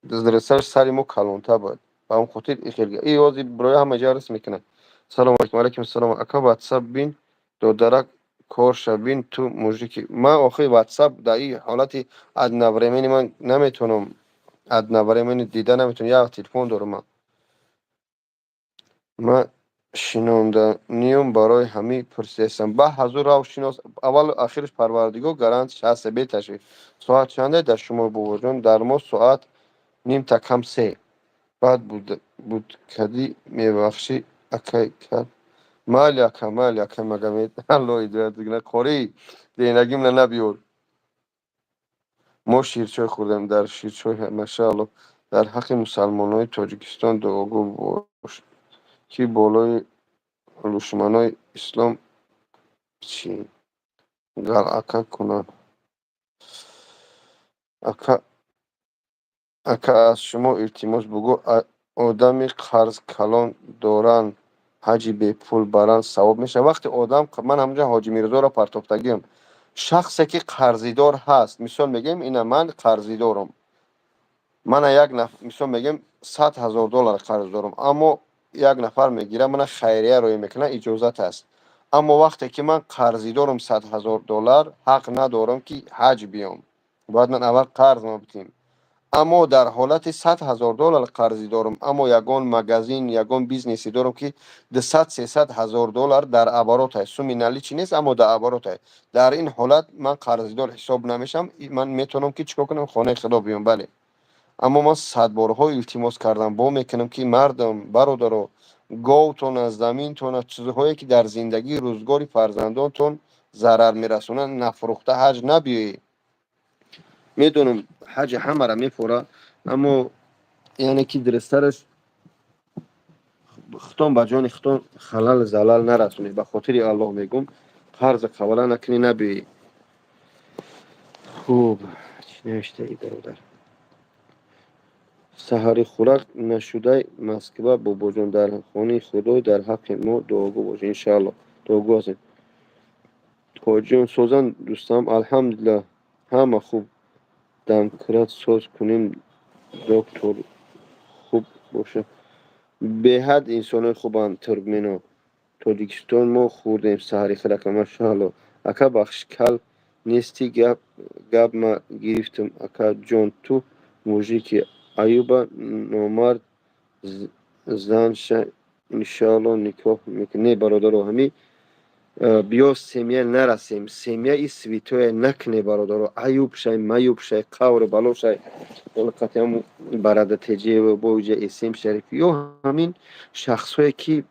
درسر سری مو کلونتا باید با هم خاطر خیلی ای وازی برای همه جارس میکنه. سلام علیکم علیکم السلام اکا واتساپ بین دو درک کار شبین تو موجی ما آخه واتساپ در این حالتی اد نبرمینی من نمیتونم اد نبرمینی دیده نمیتونم یا تلفن دارم من شنوندنیم برای همه پرسیدم به حضور راو شناس اول آخرش پروردگار گارانت هست بیتشی ساعت چنده در شما بوجون در ما ساعت نیم تا کم سه بعد بود کدی میبخشی اکی کد مال اکی مگمید الله ایدویت دیگه خوری دینگیم نبیور ما شیرچای خوردم در شیرچای ماشاءالله در حق مسلمان های تاجیکستان دعاگو باش که بالای دشمنای اسلام چی غلعه کنن اکا از شما التماس بگو آدمی قرض کلان دارن حجی به پول برن ثواب میشه وقتی آدم من همونجا حاجی میرزا را پرتافتگیم شخصی که قرضیدار هست مثال میگیم اینا من قرضیدارم من یک نفر مثال میگیم $100,000 قرض دارم اما یک نفر میگیره من خیریه روی میکنه اجازت است اما وقتی که من قرضی دارم $100,000 حق ندارم که حج بیام باید من اول قرض ما بتیم اما در حالت $100,000 قرضی دارم اما یگان مگزین یگان بیزنسی دارم که 200-300 هزار دلار در عبارات است سومی نالی چی نیست اما در عبارات است در این حالت من قرضی دار حساب نمیشم من میتونم که چیکار کنم خانه خدا بیام بله اما من صد بارها التماس کردم با میکنم که مردم برادرو گاوتون از زمینتون از چیزهایی که در زندگی روزگاری فرزندانتون ضرر میرسونن نفروخته حج نبیایی میدونم حج همه را میفوره اما یعنی که درسترش ختم با جان ختم خلال زلال نرسونی به خاطر الله میگم قرض قبلا نکنی نبیایی. خوب چی نوشته ای برادر سحری خوراک نشده مسکبه بابا جان در خانه خدای در حق ما دعاگو باشه انشاءالله دعاگو هستیم حاجیان سوزن دوستم الحمدلله همه خوب دمکرات ساز کنیم دکتر خوب باشه به حد انسان خوبان ترکمن تاجیکستان ما خوردیم سحری خوراک ماشاءالله اکا بخش کل نیستی گپ ما گرفتم اکا جان تو موجی ایوبا نامرد زنش انشالله نکاح میکنه برادرو همی بیا سمیه نرسیم سمیه ای سویتوی نکنه برادرو ایوب شای میوب شای قور بلو شای ولقتی هم برده تجیه و بوجه اسم شریف یا همین شخص هایی که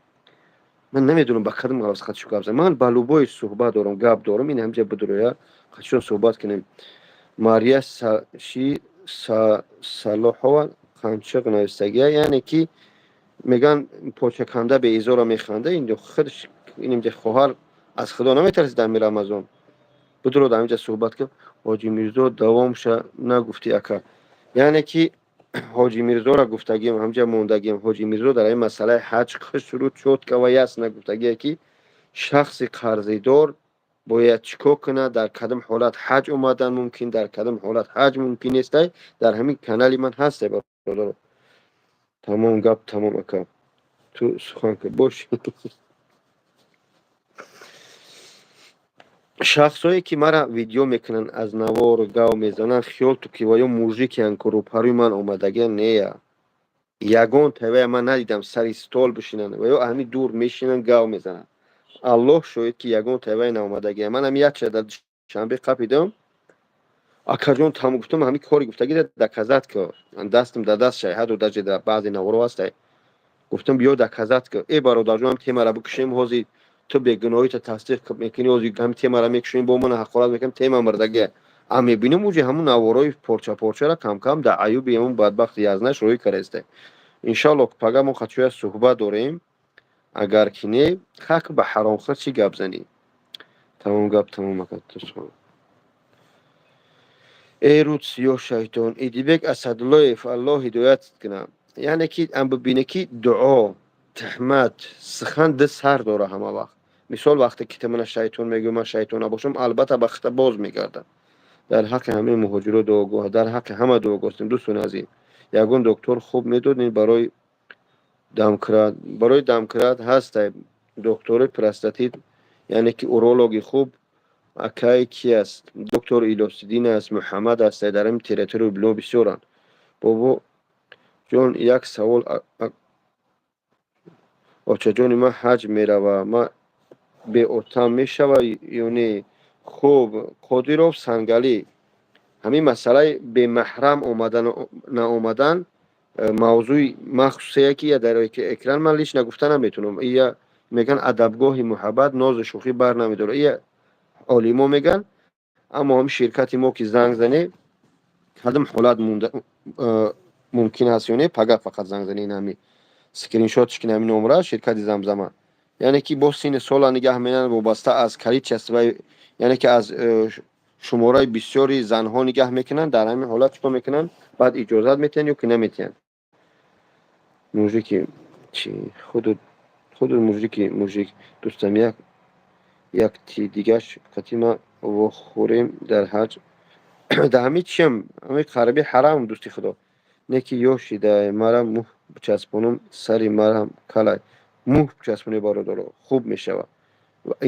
من نمیدونم با کدوم غرض خدشو گپ زدم من بالوبای صحبت دارم گپ دارم این همجا بدرویا خدشو صحبت کنیم ماریا شی صلاحова قنچق نویستگیه یعنی که میگن پاچکنده به ایزا را میخنده اینجا خودش این اینجا خواهر از خدا نمیترسید در میره رمضان بدرو در اینجا صحبت کرد حاجی میرزا دوامش نگفتی اکا یعنی که حاجی میرزا را گفتگیم همجا موندگیم حاجی میرزا در این مسئله حج شروع شد که و یس نگفتگیه که شخص قرضیدار باید چیکار کنه در کدام حالت حج اومدن ممکن در کدام حالت حج ممکن است در همین کانال من هست برادر تمام گپ تمام اکا تو سخن که باش шахсое ки мара видео мекунанд аз навору гав мезананд хиёл ту ки ваё мужикиянд ки рӯпарӯи ман омадагиянд нея ягон тавая ман надидам сари стол бишинанд ва ё ҳамин дур мешинанд гав мезананд аллоҳ шоҳид ки ягон тавая наомадагиянд ман ҳам якча дар душанбе қапидам акаҷон тамом гуфтам ҳамин кори гуфтагӣ даказат ки дастам да даст шайҳаду даҷе да баъзе наворо ҳастай гуфтам биё даказат ки э бародарҷон ҳам темара бикушем ҳозир ту бегуноҳита тасдиқ мекунӣ ҳозир ҳамин темара мекушем бо мана ҳақорат мекунем тема мардагия ам мебинем уҷи ҳамун наворои порчапорчара камкам да аюби ҳамун бадбахти язнаш рӯй карестай иншаллоҳ пага мо хачуя суҳбат дорем агар ки не хак ба ҳаромхӯр чӣ гап занӣ тамом гап тамом акад эй руд сиёҳ шайтон идибек асадуллоев аллоҳ ҳидоятат кунад яъне ки ам бибинӣ ки дуо таҳмат сухан ду сар дора ҳама вақт мисол вақте ки мана шайтон мегӯям ман шайтон набошам албатта ба хита боз мегардад дар ҳаққи ҳамаи муҳоҷиро дуогоҳ дар ҳаққи ҳама дуогоҳ ҳастем дӯстони азиз ягон доктор хуб медодем барои дамкрат ҳастай доктори простатит яъне ки урологи хуб акаи ки аст доктор илосиддин аст муҳаммад аст дар ҳамин территорияи бино бисёранд бобоҷон як савол очаҷони ман ҳаҷ мерава ман беотам мешава ё не хуб қодиров сангалӣ ҳамин масъалаи бемаҳрам омадан наомадан мавзӯи махсусие ки дар экран ман лично гуфта наметавонам ия мегӯянд адабгоҳи муҳаббат нозу шӯхӣ бар намедорад ия олимо мегӯянд аммо ҳам ширкати мо ки занг зане кадом ҳолат мумкин аст ё не пага фақат занг зане ин ҳамин скриншотиш ки ҳамин номра ширкати замзама яъне ки бо синни сола нигаҳ менанд вобаста аз количество яъне ки аз шумораи бисёри занҳо нигаҳ мекунанд дар ҳамин ҳолат чикор мекунанд баъд иҷозат метиҳанд ё ки наметиҳанд мужики чи худу мужик дӯстам як ти дигаш қатима вохӯрем дар ҳаҷ да ҳамин чиам ҳамин қариби ҳарам дӯсти худо не ки ёшидай мара муҳ бичаспонам сари марам калай муҳ бичаспоне бародаро хуб мешавад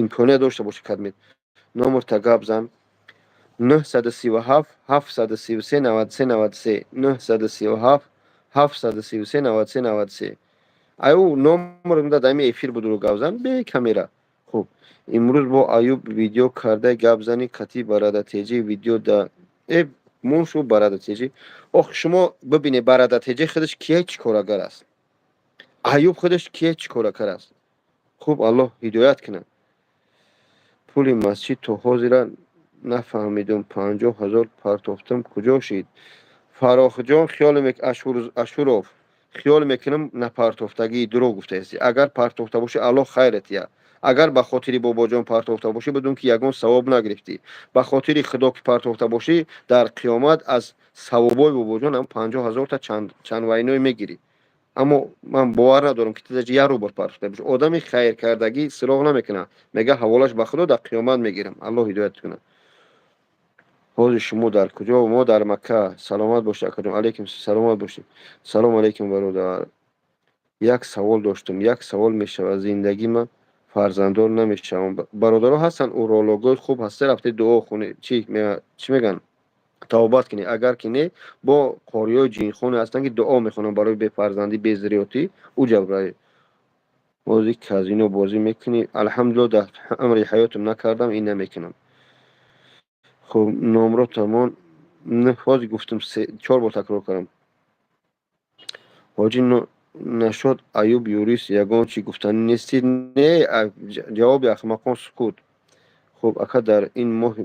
имконият дошта боша кадмет номерта гап зан 937 733 93 93 937 733 93 аю номер дар ҳамин эфир буду гап зан бе камера хуб имрӯз бо аюб видео карда гап зани қатӣ барадатеҷи видео да моншу барадатеҷи ох шумо бибине барадатеҷи худаш кие чикорагар аст аюб худаш кие чикоракар аст хуб аллоҳ ҳидоят кунад пули масҷид то ҳозира нафаҳмидум 50 000 партофтам куҷо шид фарохҷон ашуров خیال میکنم نپرتافتگی دروغ گفته هستی اگر پرتافته باشی الله خیرت یا اگر به خاطر بابا جان پرتافته باشی بدون که یگان ثواب نگرفتی به خاطر خدا که پرتافته باشی در قیامت از ثوابای بابا جان هم 50,000 تا چند وینوی میگیری اما من باور ندارم که تو یه رو بار پرتافته باشی آدمی خیر کردگی سراغ نمیکنه میگه حوالش به خدا در قیامت میگیرم الله هدایت کنه ҳозир шумо дар куҷо мо дар макка саломат бошед академ алейкум саломат бошед салом алейкум бародар як савол доштам як савол мешавад зиндагӣ ман фарзанддор намешавам бародаро ҳастанд урологои хуб ҳаста рафти дуо хунӣ чӣ мегӯянд тавбат кунӣ агар ки не бо қориёи ҷинхоне ҳастанд ки дуо мехонанд барои бефарзандӣ безурриётӣ уҷабраи ҳозир казино бозӣ мекунӣ алҳамдулиллоҳ дар амри ҳаётам накардам ин намекунам خب نمره تمام نفاذی گفتم 4 بار تکرار کردم حاجی نشد ایوب یوریس یگان چی گفتن نیستی نه جواب احمقان سکوت خب اکا در این ماه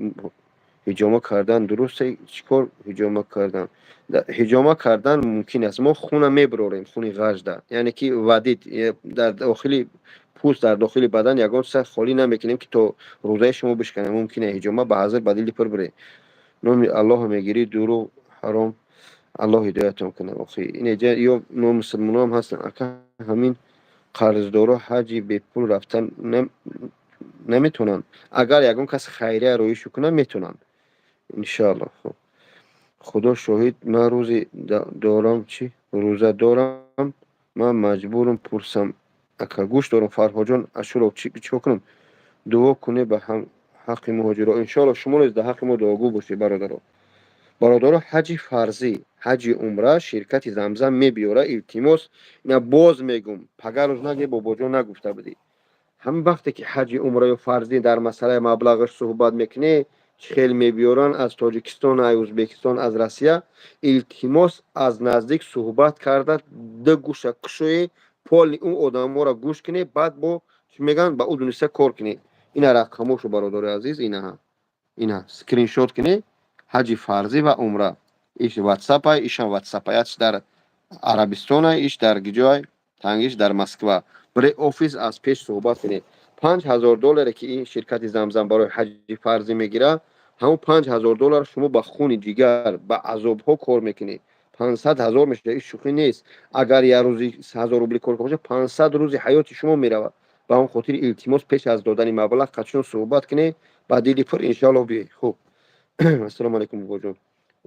هجامه کردن درسته چیکار هجامه کردن هجامه کردن ممکن است ما خونه میبراریم خونی غجده یعنی که ودید در داخلی پوست در داخل بدن یگان سر خالی نمیکنیم که تو روزه شما بشکنه ممکنه هجامه به حاضر بدیلی پر بره نام الله میگیری دورو حرام الله هدایتون کنه اخی این جا یا نام مسلمان هم هستن اکا همین قرضدارا حجی به پول رفتن نمیتونن اگر یگان کس خیریه رویش کنه میتونن انشاءالله خب خدا شاهد من روزی دارم چی روزه دارم من مجبورم پرسم اکا گوش دارم فرهاجان اشورو چی کنم دعا کنه به حق مهاجرا انشالله شما نیز در حق ما دعاگو باشید برادرها حج فرضی حج عمره شرکت زمزم میبیاره التماس اینا باز میگم پگه روز نگه بابا جان نگفته بودی هم وقتی که حج عمره یا فرضی در مسئله مبلغش صحبت میکنه خیلی میبیارن از تاجیکستان از ازبکستان از روسیه التماس از نزدیک صحبت کرده ده گوشه کشوی پال اون آدم ها را گوش کنه بعد با چی میگن با او دونسته کار کنه اینا رقماشو برادر عزیز اینا سکرین شات کنه حج فرضی و عمره ایش واتساپ های ایشان واتساپ هایش در عربستان های ایش در گجای تنگیش در مسکو برای آفیس از پیش صحبت کنه $5,000 که این شرکت زمزم برای حج فرضی میگیره همون $5,000 شما با خون جگر با عذاب ها کار میکنی 500,000 میشه این شوخی نیست اگر یه روزی 1000 روبل کار کنه 500 روزی حیات شما میره با اون خاطر التماس پیش از دادن مبلغ قچون صحبت کنه با دیلی پر انشالله بی خوب السلام علیکم بابا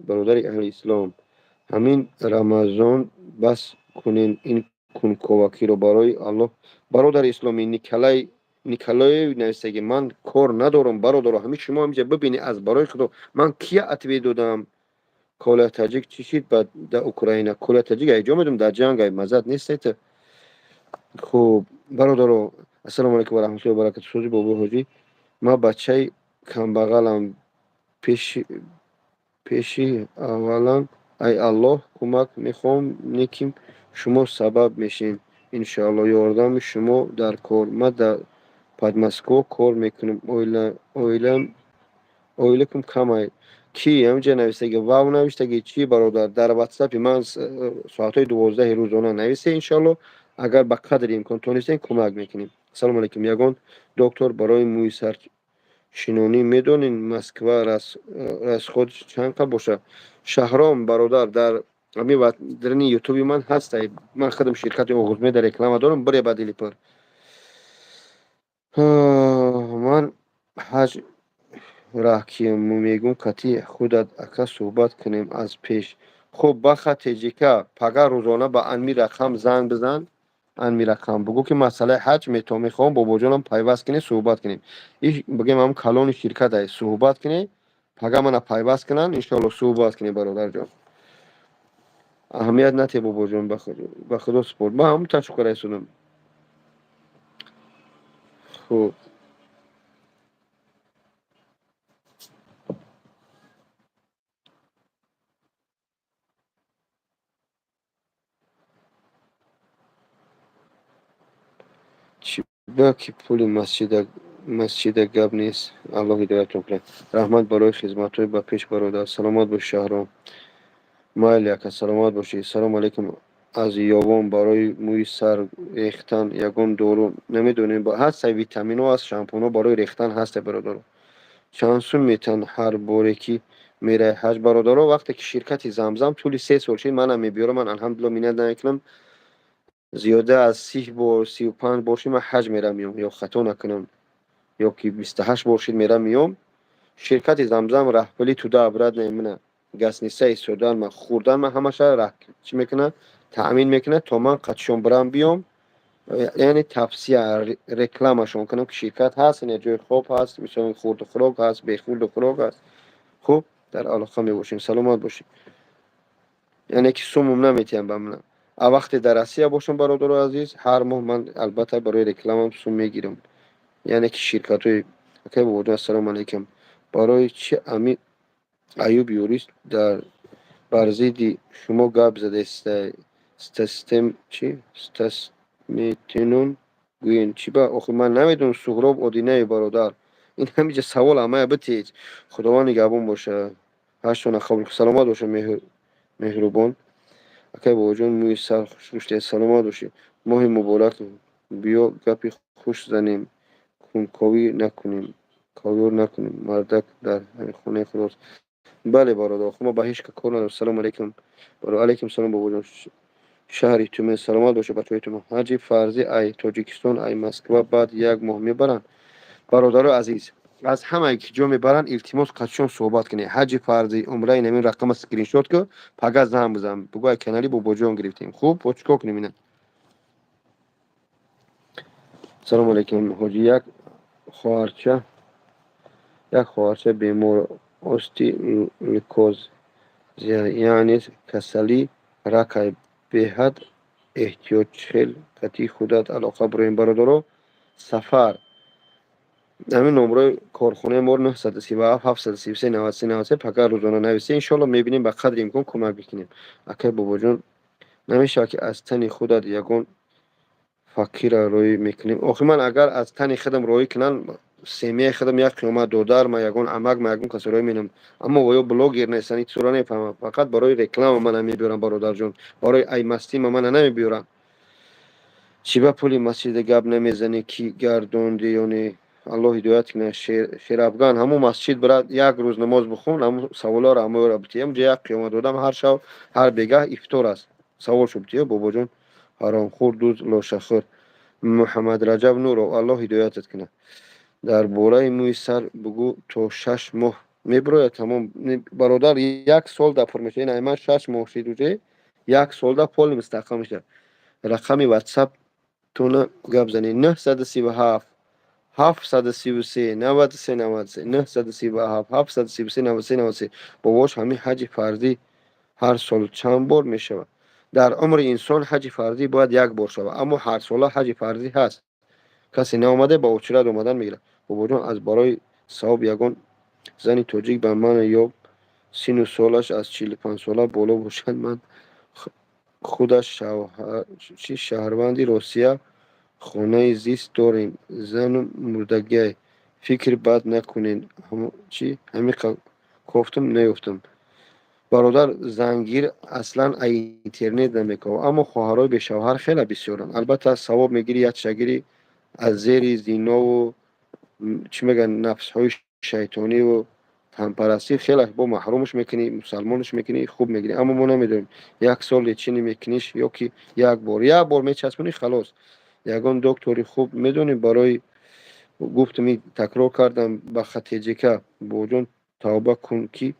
برادر اهل اسلام همین رمضان بس کنین این کنکاوکی رو برای الله برادر اسلامی نیکلای نویسته من کار ندارم برادر همین شما اینجا ببینی از برای خدا من کیا اتوی دادم کالا تاجیک چی شد بعد در اوکراین کالا تاجیک ایجا میدم در جنگ های مزد نیست خوب برادر السلام علیکم و رحمت الله و برکاته سوزی بابا حاجی ما بچه کم بغلم پیشی اولا ای الله کمک میخوام نیکیم شما سبب میشین انشاءالله یاردم شما در کار ما در پادماسکو کار میکنم اویلکم کمای کی همینجا نویسته که واو نوشته که چی برادر در واتساپ من ساعت 12 روزانه نویسه انشاءالله اگر به قدر امکان تونستین کمک میکنیم سلام علیکم یگان دکتر برای موی سر شنونی میدونین مسکو از خود چند تا باشه شهرام برادر در امی وقت در این یوتیوب من هست من خودم شرکت اوغوزمه در رکلام دارم بره بدیلی پر من حج راه که میگم کتی خودت اکا صحبت کنیم از پیش خب بخا تجیکا پگه روزانه با انمی رقم زنگ بزن انمی رقم بگو که مسئله حج میخوام بابا جانم پیوست کنی صحبت کنیم ایش بگیم هم کلون شرکت های صحبت کنی پگه من پیوست کنن انشاءالله صحبت کنی برادر جان اهمیت نتی بابا جان بخدا سپورت ما هم تشکر ایسونم خب چی با که پول مسجد گب نیست الله هدایتون کنه رحمت برای خدمت های با پیش برادر سلامت باش شهرام مایل یک سلامت باشی سلام علیکم از یاوان برای موی سر ریختن یگان دورو نمیدونیم با هست ویتامین ها از شامپونا برای ریختن هست برادر چند سو میتن هر باره که میره حج برادر وقتی که شرکت زمزم طول 3 سال شد منم میبیارم من الحمدلله مینت نکنم زیاده از 30 بار 35 بار من حج میرم میام یا خطا نکنم یا که 28 بار شد میرم میام شرکت زمزم رهبری تو ده ابرد نمیمونه گس نیسته سودان من خوردن من همش چی میکنه تأمین میکنه تا من قدشون برم بیام یعنی توصیه رکلامشون کنم که شرکت هست یعنی جای خوب هست مثلا خورد و خوراک هست به خورد و خوراک هست خوب در علاقه می باشیم سلامت باشیم یعنی که سومم نمیتیم بمونم وقتی در آسیا باشم برادر عزیز هر ماه من البته برای رکلامم سوم میگیرم یعنی که شرکت های که بود السلام علیکم برای چه امی ایوب یوریست در برزیدی شما گپ زده سیستم چی میتونون گوین چی با آخه من نمیدونم سهراب آدینه برادر این همیشه سوال همه بتیج خداوند نگهبان باشه هشتون خبر سلامت باشه مهربان اکی با جان موی سر خوشته سلامت باشه ماه مبارک بیا گپی خوش زنیم کنکاوی نکنیم کاور نکنیم مردک در خونه خلاص بله برادر خب ما با هیچ که کار ندارم سلام علیکم برادر علیکم سلام بابا جان شهری تومن سلامت باشه بچهای تومن حجی فرضی ای تاجیکستان ای مسکو بعد یک ماه میبرن برادر عزیز از همه که جا میبرن التماس قدشون صحبت کنی حج فرضی عمره این همین رقم اسکرین شات که پگه زنگ بزن بگو ای کانالی بابا جان گرفتیم خوب با چیکار کنیم اینا سلام علیکم حاجی یک خواهرچه یک خواهرچه بیمار اوستیولیکوز یعنی کسلی رکای به حد احتیاج خیل کتی خودت علاقه برای برادر سفر همین نمره کارخانه ما 937 733 93 93 پکر روزانه نویسه انشالله میبینیم به قدر امکان کمک بکنیم اکه بابا جان نمیشه که از تن خودت یگان فقیر روی میکنیم آخه من اگر از تن خودم روی کنم سیمیه خودم یک قیمت دودار ما یگان عمق ما یگان کسی روی مینم اما ویا بلوگر نیستن این صورت نفهمم فقط برای رکلام من نمیبیارم برادر جان برای ای مستی من نمیبیارم چی به پولی مسجد گپ نمیزنی کی گردوندی یعنی الله هدایت کنه شیر افغان همون مسجد برات یک روز نماز بخون همون سوالا را همه را بتیم جای قیامت دادم هر شب هر بیگاه افطار است سوال شو بتیم بابا جان حرام خور دوز لاشخور محمد رجب نور الله هدایتت کنه در باره موی سر بگو تا 6 ماه میبره تمام برادر یک سال در فرمشه این من 6 ماه شد یک سال در پول مستقیم میشه رقم واتساپ تونه گپ زنی 937 733 93 93 937 733 93 93 باباش همین حج فرضی هر سال چند بار می شود در عمر انسان حج فرضی باید یک بار شود اما هر ساله حج فرضی هست کسی نامده با اجرت اومدن میگیره بابا جان از برای ثواب یگان زنی توجیک به من یا سین و سالش از 45 ساله بالا باشد من خودش شهروندی روسیه خانه زیست داریم زن مردگی فکر بد نکنین چی همین گفتم نیفتم برادر زنگیر اصلا اینترنت نمیکنه اما خواهرای به شوهر خیلی بسیارن البته ثواب میگیری یک شگیری از زیر زینا و چی میگن نفس های شیطانی و تنپرستی خیلی با محرومش میکنی مسلمانش میکنی خوب میگیری اما ما نمیدونیم یک سال چی نمیکنیش یا که یک بار میچسبونی خلاص یگان دکتری خوب میدونیم برای گفتم تکرار کردم به خطیجه که بوجون توبه کن که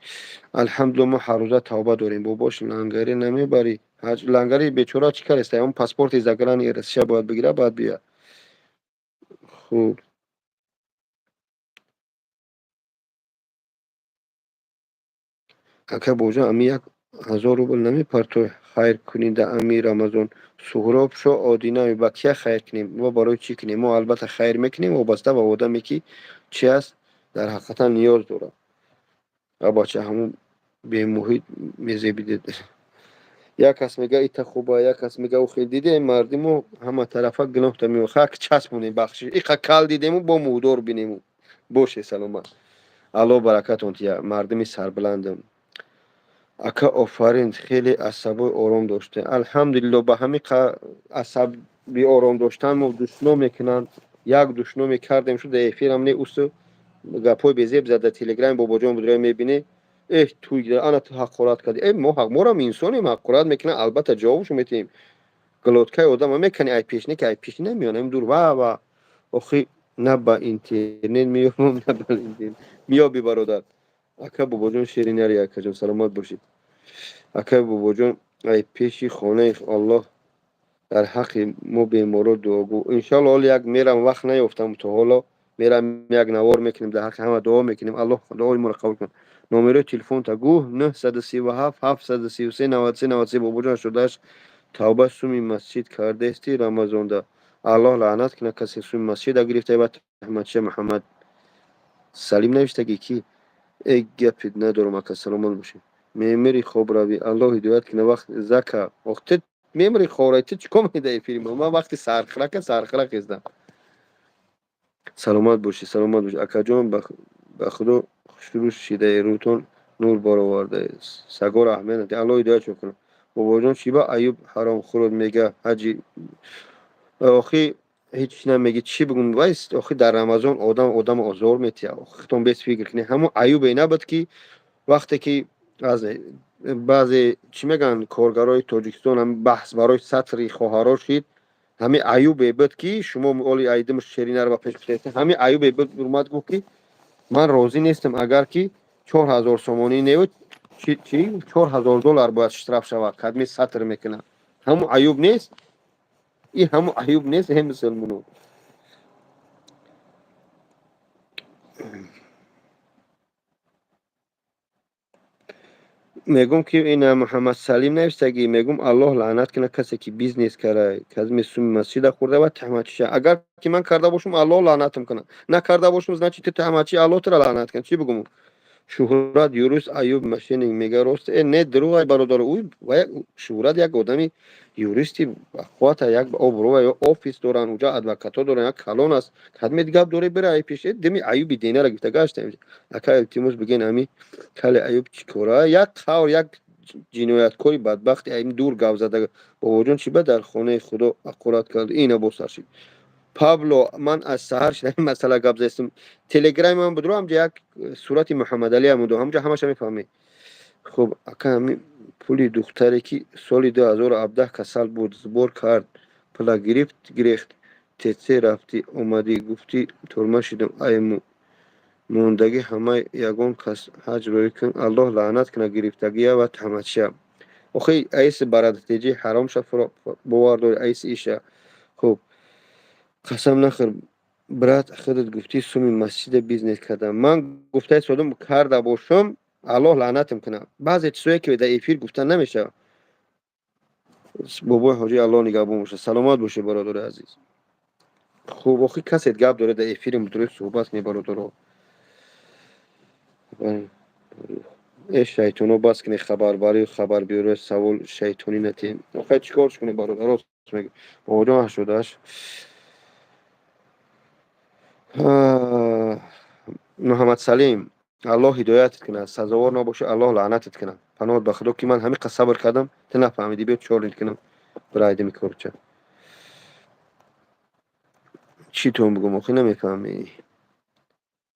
الحمدلله ما هر روزه توبه داریم باباش لنگری نمیبری لنگری بیچاره چی کار است اون پاسپورت زگران رسیه باید بگیره باید بیا خوب اکه بوجا امی 1000 روبل نمیپر تو خیر کنی در امی رمضان سهراب شو آدینه با کیا خیر کنیم و برای چی کنیم ما البته خیر میکنیم و بسته به آدمی که چی است در حقیقتا نیاز داره و بچه همون به محیط میزه بدید یک کس میگه ایت خوبه یک کس میگه او خیلی دیده این مردمو همه طرفا گناه تا میوخه که چسبونیم بخشی ایقا کل دیدیمو با مودور بینیمو باشه سلامت الله برکتون تیا مردمی سربلندم اکا آفرین خیلی عصبی آرام داشته الحمدلله به همین عصبی آرام داشتن ما دشنو میکنن یک دشنو میکردیم شد در افیر هم نه اوستو گپای بزیب زده تلگرام بابا جان بود میبینی ای توی انا تو حقارت کردی ای ما حق ما را انسانیم حقارت میکنه البته جوابش میتیم گلوتکای آدم میکنی ای پیش نه که ای پیش نمیانم دور و اخی نه با اینترنت میام نه با اینترنت میا بی برادر اکا بابا جان شیرین یاری اکا جان سلامت باشید اکا بابا جان ای پیشی خانه الله در حق ما بیمارا دعا گو انشالله حالا یک میرم وقت نیفتم تو حالا میرم یک نوار میکنیم در حق همه دعا میکنیم الله دعای ما را قبول کن نمره تلفن تا گو 937 733 93 93 بابا جان شدهش توبه سومی مسجد کرده استی رمضان ده الله لعنت کنه کسی سومی مسجد گرفته بعد احمد شه محمد سلیم نوشته کی ای گپید ندارم اکا سلامت باشی میمری خوب روی الله هدایت کنه وقت زکا وقت میمری خوره تو چیکار میده فیلم ما وقتی سرخرک ازدم سلامت باشی سلامت باشی اکا جان به خدا شروع شده روتون نور بار آورده سگار احمد الله هدایت کنه بابا جان شیبا ایوب حرام خورد میگه حجی آخی هیچ نمیگه چی بگم وایست آخی در رمضان آدم آزار میتیه خودتون بیس فکر کنی همون ایوب اینا بود که وقتی که از بعضی چی میگن کارگرای تاجیکستان هم بحث برای سطری خواهرا شد همین ایوب بود که شما اولی ایدم شیرینه رو با پیش بسید همین ایوب بود اومد گفت که من راضی نیستم اگر که 4000 سومانی نیو چی 4000 دلار باید اشتراف شود کدمی سطر میکنه همون ایوب نیست این همون ایوب نیست هم مسلمانو میگم که این محمد سلیم نوشتگی میگم الله لعنت کنه کسی که بیزنس کرده کسی سوم مسجد خورده و تهمتش اگر که من کرده باشم الله لعنتم کنه نکرده باشم значит تهمتش الله تو را لعنت کنه چی بگم شهرت یوروس ایوب ماشین میگه راست نه دروغ ای برادر او و شهرت یک آدمی یوریستی خاطر یک ابرو یا آفیس دارن اونجا ادوکاتا دارن یک کلون است خدمت گپ داره بره ای پیش دمی ایوب دینه را گفته گشت اکا التماس بگین امی کل ایوب چیکاره یک خور یک جنایتکاری بدبخت این دور گاو زده با وجود چی به در خانه خدا اقرات کرد اینو بسرشی پابلو من از سحر شدم مثلا گپ زدم تلگرام من بدرو همجا یک صورت محمد علی هم دو همجا همش میفهمی خب اکا همی پولی دختری که سال 2017 کسل بود زبور کرد پلا گرفت تیتسی رفتی اومدی گفتی ترما شدم ای موندگی همه یگان کس حج روی کن الله لعنت کنه گرفتگی و تهمتشه آخه ایس برادتیجی حرام شد بوارد ایس ایشه خب قسم نخور برات خودت گفتی سومی مسجد بیزنس کردم من گفته سودم کرده باشم الله لعنتم کنه بعضی چیزایی که در افیر گفتن نمیشه بابای حاجی الله نگهبان باشه سلامت باشه برادر عزیز خب آخه کسی گپ داره در افیر مدر صحبت می برادر ای شیطانو بس کنی خبربری و خبر بیاره سوال شیطانی نتیم آخه چیکارش کنی برادر راست میگه بابا شدهش محمد سلیم الله هدایتت کنه سزاوار نباشه الله لعنتت کنه پناه به خدا که من همین قصه صبر کردم تو نفهمیدی بیا چهار کنم برای دمی کارچه چی تو بگم آخه نمیفهمی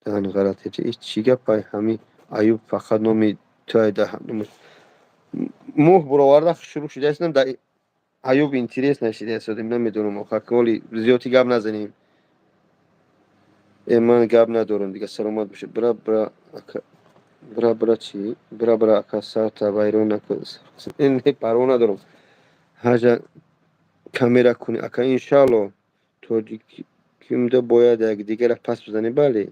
دهن غلطه چی گپای همین ایوب فقط نامی تای ده موه برآورده شروع شده استم در ایوب اینترس نشده استادیم نمیدونم آخه کلی زیادی گپ نزنیم من گپ ندارم دیگه سلامت باشه برا چی برا اکاسا تا بایرون نکس این پارو ندارم حاجه کامera کنی اکا انشالله تو کیمده باید یک دیگه را پس بزنی بله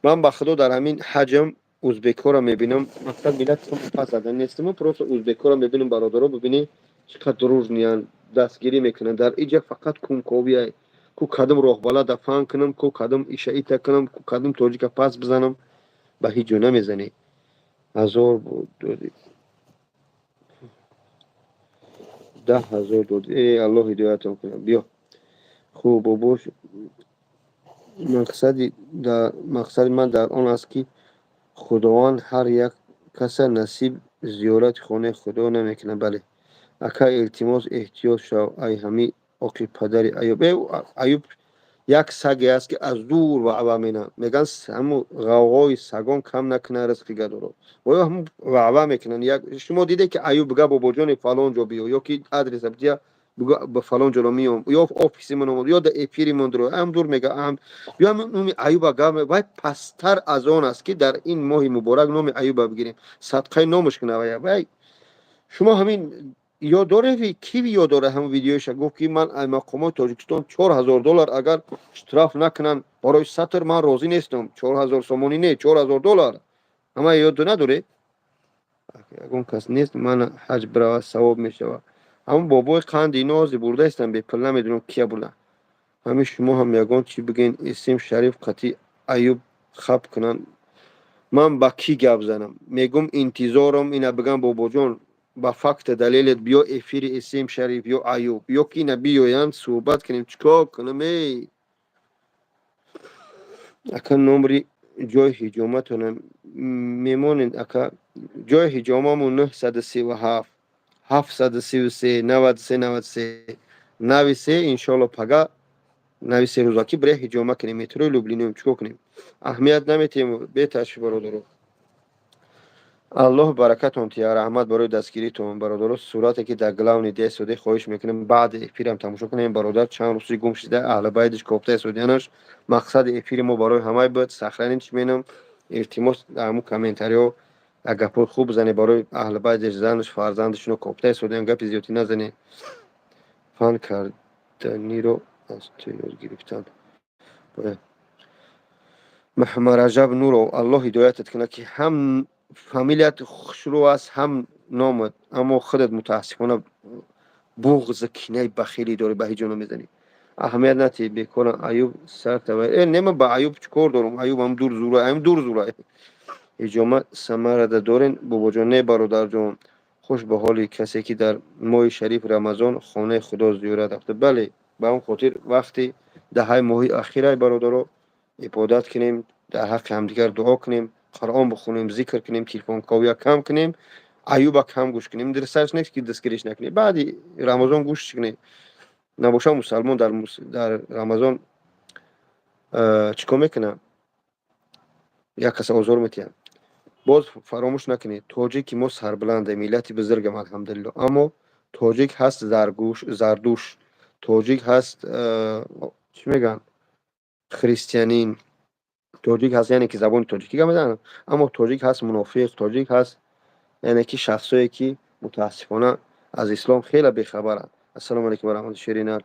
من با خدا در همین حجم ازبک‌ها را میبینم مقصد ملت هم پس زدن نیستم پروس ازبک‌ها را میبینم برادرها ببینی چقدر روزنیان دستگیری میکنن در اینجا فقط کنکاوی کو کدام راه بالا دفن کنم کو کدام ایشایی کنم کو کدام توجیک پس بزنم به هیچ جا نمیزنی هزار بود دادی 10,000 دادی ای الله هدایتم کنم بیا خوب و باش مقصد من در آن است که خداوند هر یک کس نصیب زیارت خانه خدا نمیکنه بله اکا التماس احتیاط شو ای همی آقی پدر ایوب ایوب یک سگی است که از دور وعوه مینه میگن همون غوغای سگان کم نکنه رزقی گدارو و هم وعوه میکنن یک شما دیده که ایوب بگه بابا جان فلان جا بیو یا که ادرس بیا بگه به فلان جا میام یا آفیس من اومد یا در اپیری من درو هم دور میگه هم یا نوم ایوب گام وای پستر از آن است که در این ماه مبارک نام ایوب بگیریم صدقه نامش کنه وای شما همین یاد داره کی یاد داره هم ویدیوش گفت که من از مقامات تاجیکستان $4,000 اگر اشتراف نکنن برای سطر من راضی نیستم 4,000 سومونی نه $4,000 اما یاد نداره اون کس نیست من حج برای ثواب میشوه همون بابای قند نازی برده استم به پل نمیدونم کیا بوده همین شما هم یگان چی بگین اسم شریف قطعی ایوب خب کنن من با کی گپ زنم میگم انتظارم اینا بگم بابا جان با فکت دلیلت بیا افیر اسم شریف یا ایوب یا کی نبیاین صحبت کنیم چیکار کنم ای اکا نمبری جای حجامتونم میمونین اکا جای حجاممون 937 733 93 93 93 انشالله پگا 93 روزاکی برای حجامه کنیم مترو لوبلینیم چیکار کنیم اهمیت نمیتیم به تشریف برادرو الله برکتون تیا رحمت برای دستگیریتون برادر صورتی که در گلاونی ده سوده خواهش میکنم بعد افیرم تماشا کنیم برادر چند روزی گم شده اهل بیتش کوفته سودیانش مقصد افیر ما برای همه بود سخرین چی مینم التماس همو کامنتاری و گپ خوب زنی برای اهل بیتش زنش فرزندشون کوفته سودیان گپ زیادی نزنی فان کردنی رو از تو یاد گرفتن محمد رجب نورو الله هدایتت کنه که هم فامیلیت شروع است هم نامد، اما خودت متاسفانه بغض کینه بخیلی داری به هیچ جا نمیزنی. اهمیت نتی بکنه ایوب سر تبر نمی با ایوب چکار دارم، ایوب هم دور زوره، هم دور زوره اجامه ثمره دارین. بابا جان نه برادر جان، خوش به حال کسی که در ماه شریف رمضان خانه خدا زیارت رفته. بله به اون خاطر وقتی دهه ماه اخیره برادرها عبادت کنیم، در حق همدیگر دعا کنیم، قرآن بخونیم، ذکر کنیم، تلفن کاویا کم کنیم، ایوب کم گوش کنیم. درستش نیست که دستگیرش نکنیم، بعدی رمضان گوش کنیم. نباشه مسلمان در رمضان چیکار میکنه؟ یک کس آزار میتیم. باز فراموش نکنید تاجیک ما سربلنده، ملت بزرگم الحمدلله، اما تاجیک هست زردوش، تاجیک هست چی میگن خریستیانین، تاجیک هست یعنی که زبان تاجیکی میدن، اما تاجیک هست منافق، تاجیک هست یعنی که شخصایی که متاسفانه از اسلام خیلی بیخبرند. السلام علیکم و رحمت شیرینر.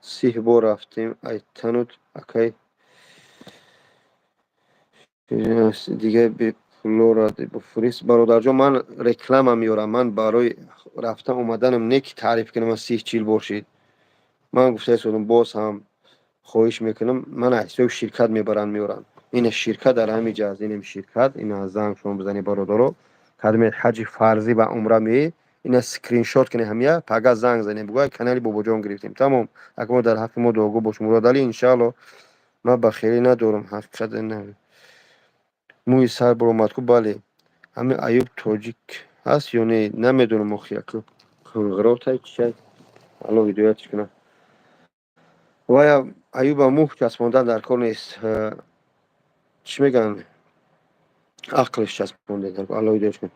30 بار رفتیم ای تنود اکی دیگه به فلورا بفرست برادر جان. من رکلام میارم، من برای رفتن اومدنم نیک تعریف کنم از 30-40 باشید. من گفته شدم باز هم خواهش میکنم، من احساب شرکت میارن. این شرکت در همین جاز، این شرکت این از زنگ شما بزنی برادرو کدام حج فرضی و عمره می این اسکرین شات کنی همیا پگا زنگ زنی بگوی کانال بابا جان گرفتیم تمام. اگه در حق ما دوگو باش مراد علی ان شاء الله ما بخیری ندارم حقیقت نه موی سر برآمد کو. بله همین ایوب تاجیک هست یا نه نمیدونم اخی اکو خنگرات چی الان ویدیویاتش کنم. و ایوب موح چسباندن در کار نیست، چی میگن عقلش چسبونده در کار. الله ویدیوش کن.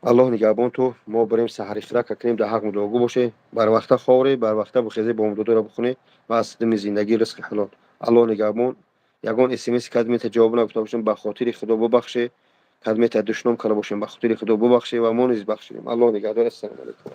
الله نگهبان تو. ما بریم سحر اشتراک کنیم در حق مداگو باشه، بر وقت خوری بر وقت بخیزی با مدادو را بخونی و از دم زندگی رزق حلال. الله نگهبان. یگان اس ام اس کدمیت جواب نگفته باشم به خاطر خدا ببخشه، کدمیت دشنام کرده باشم به خاطر خدا ببخشه و ما نیز بخشیدیم. الله نگهدار. السلام علیکم.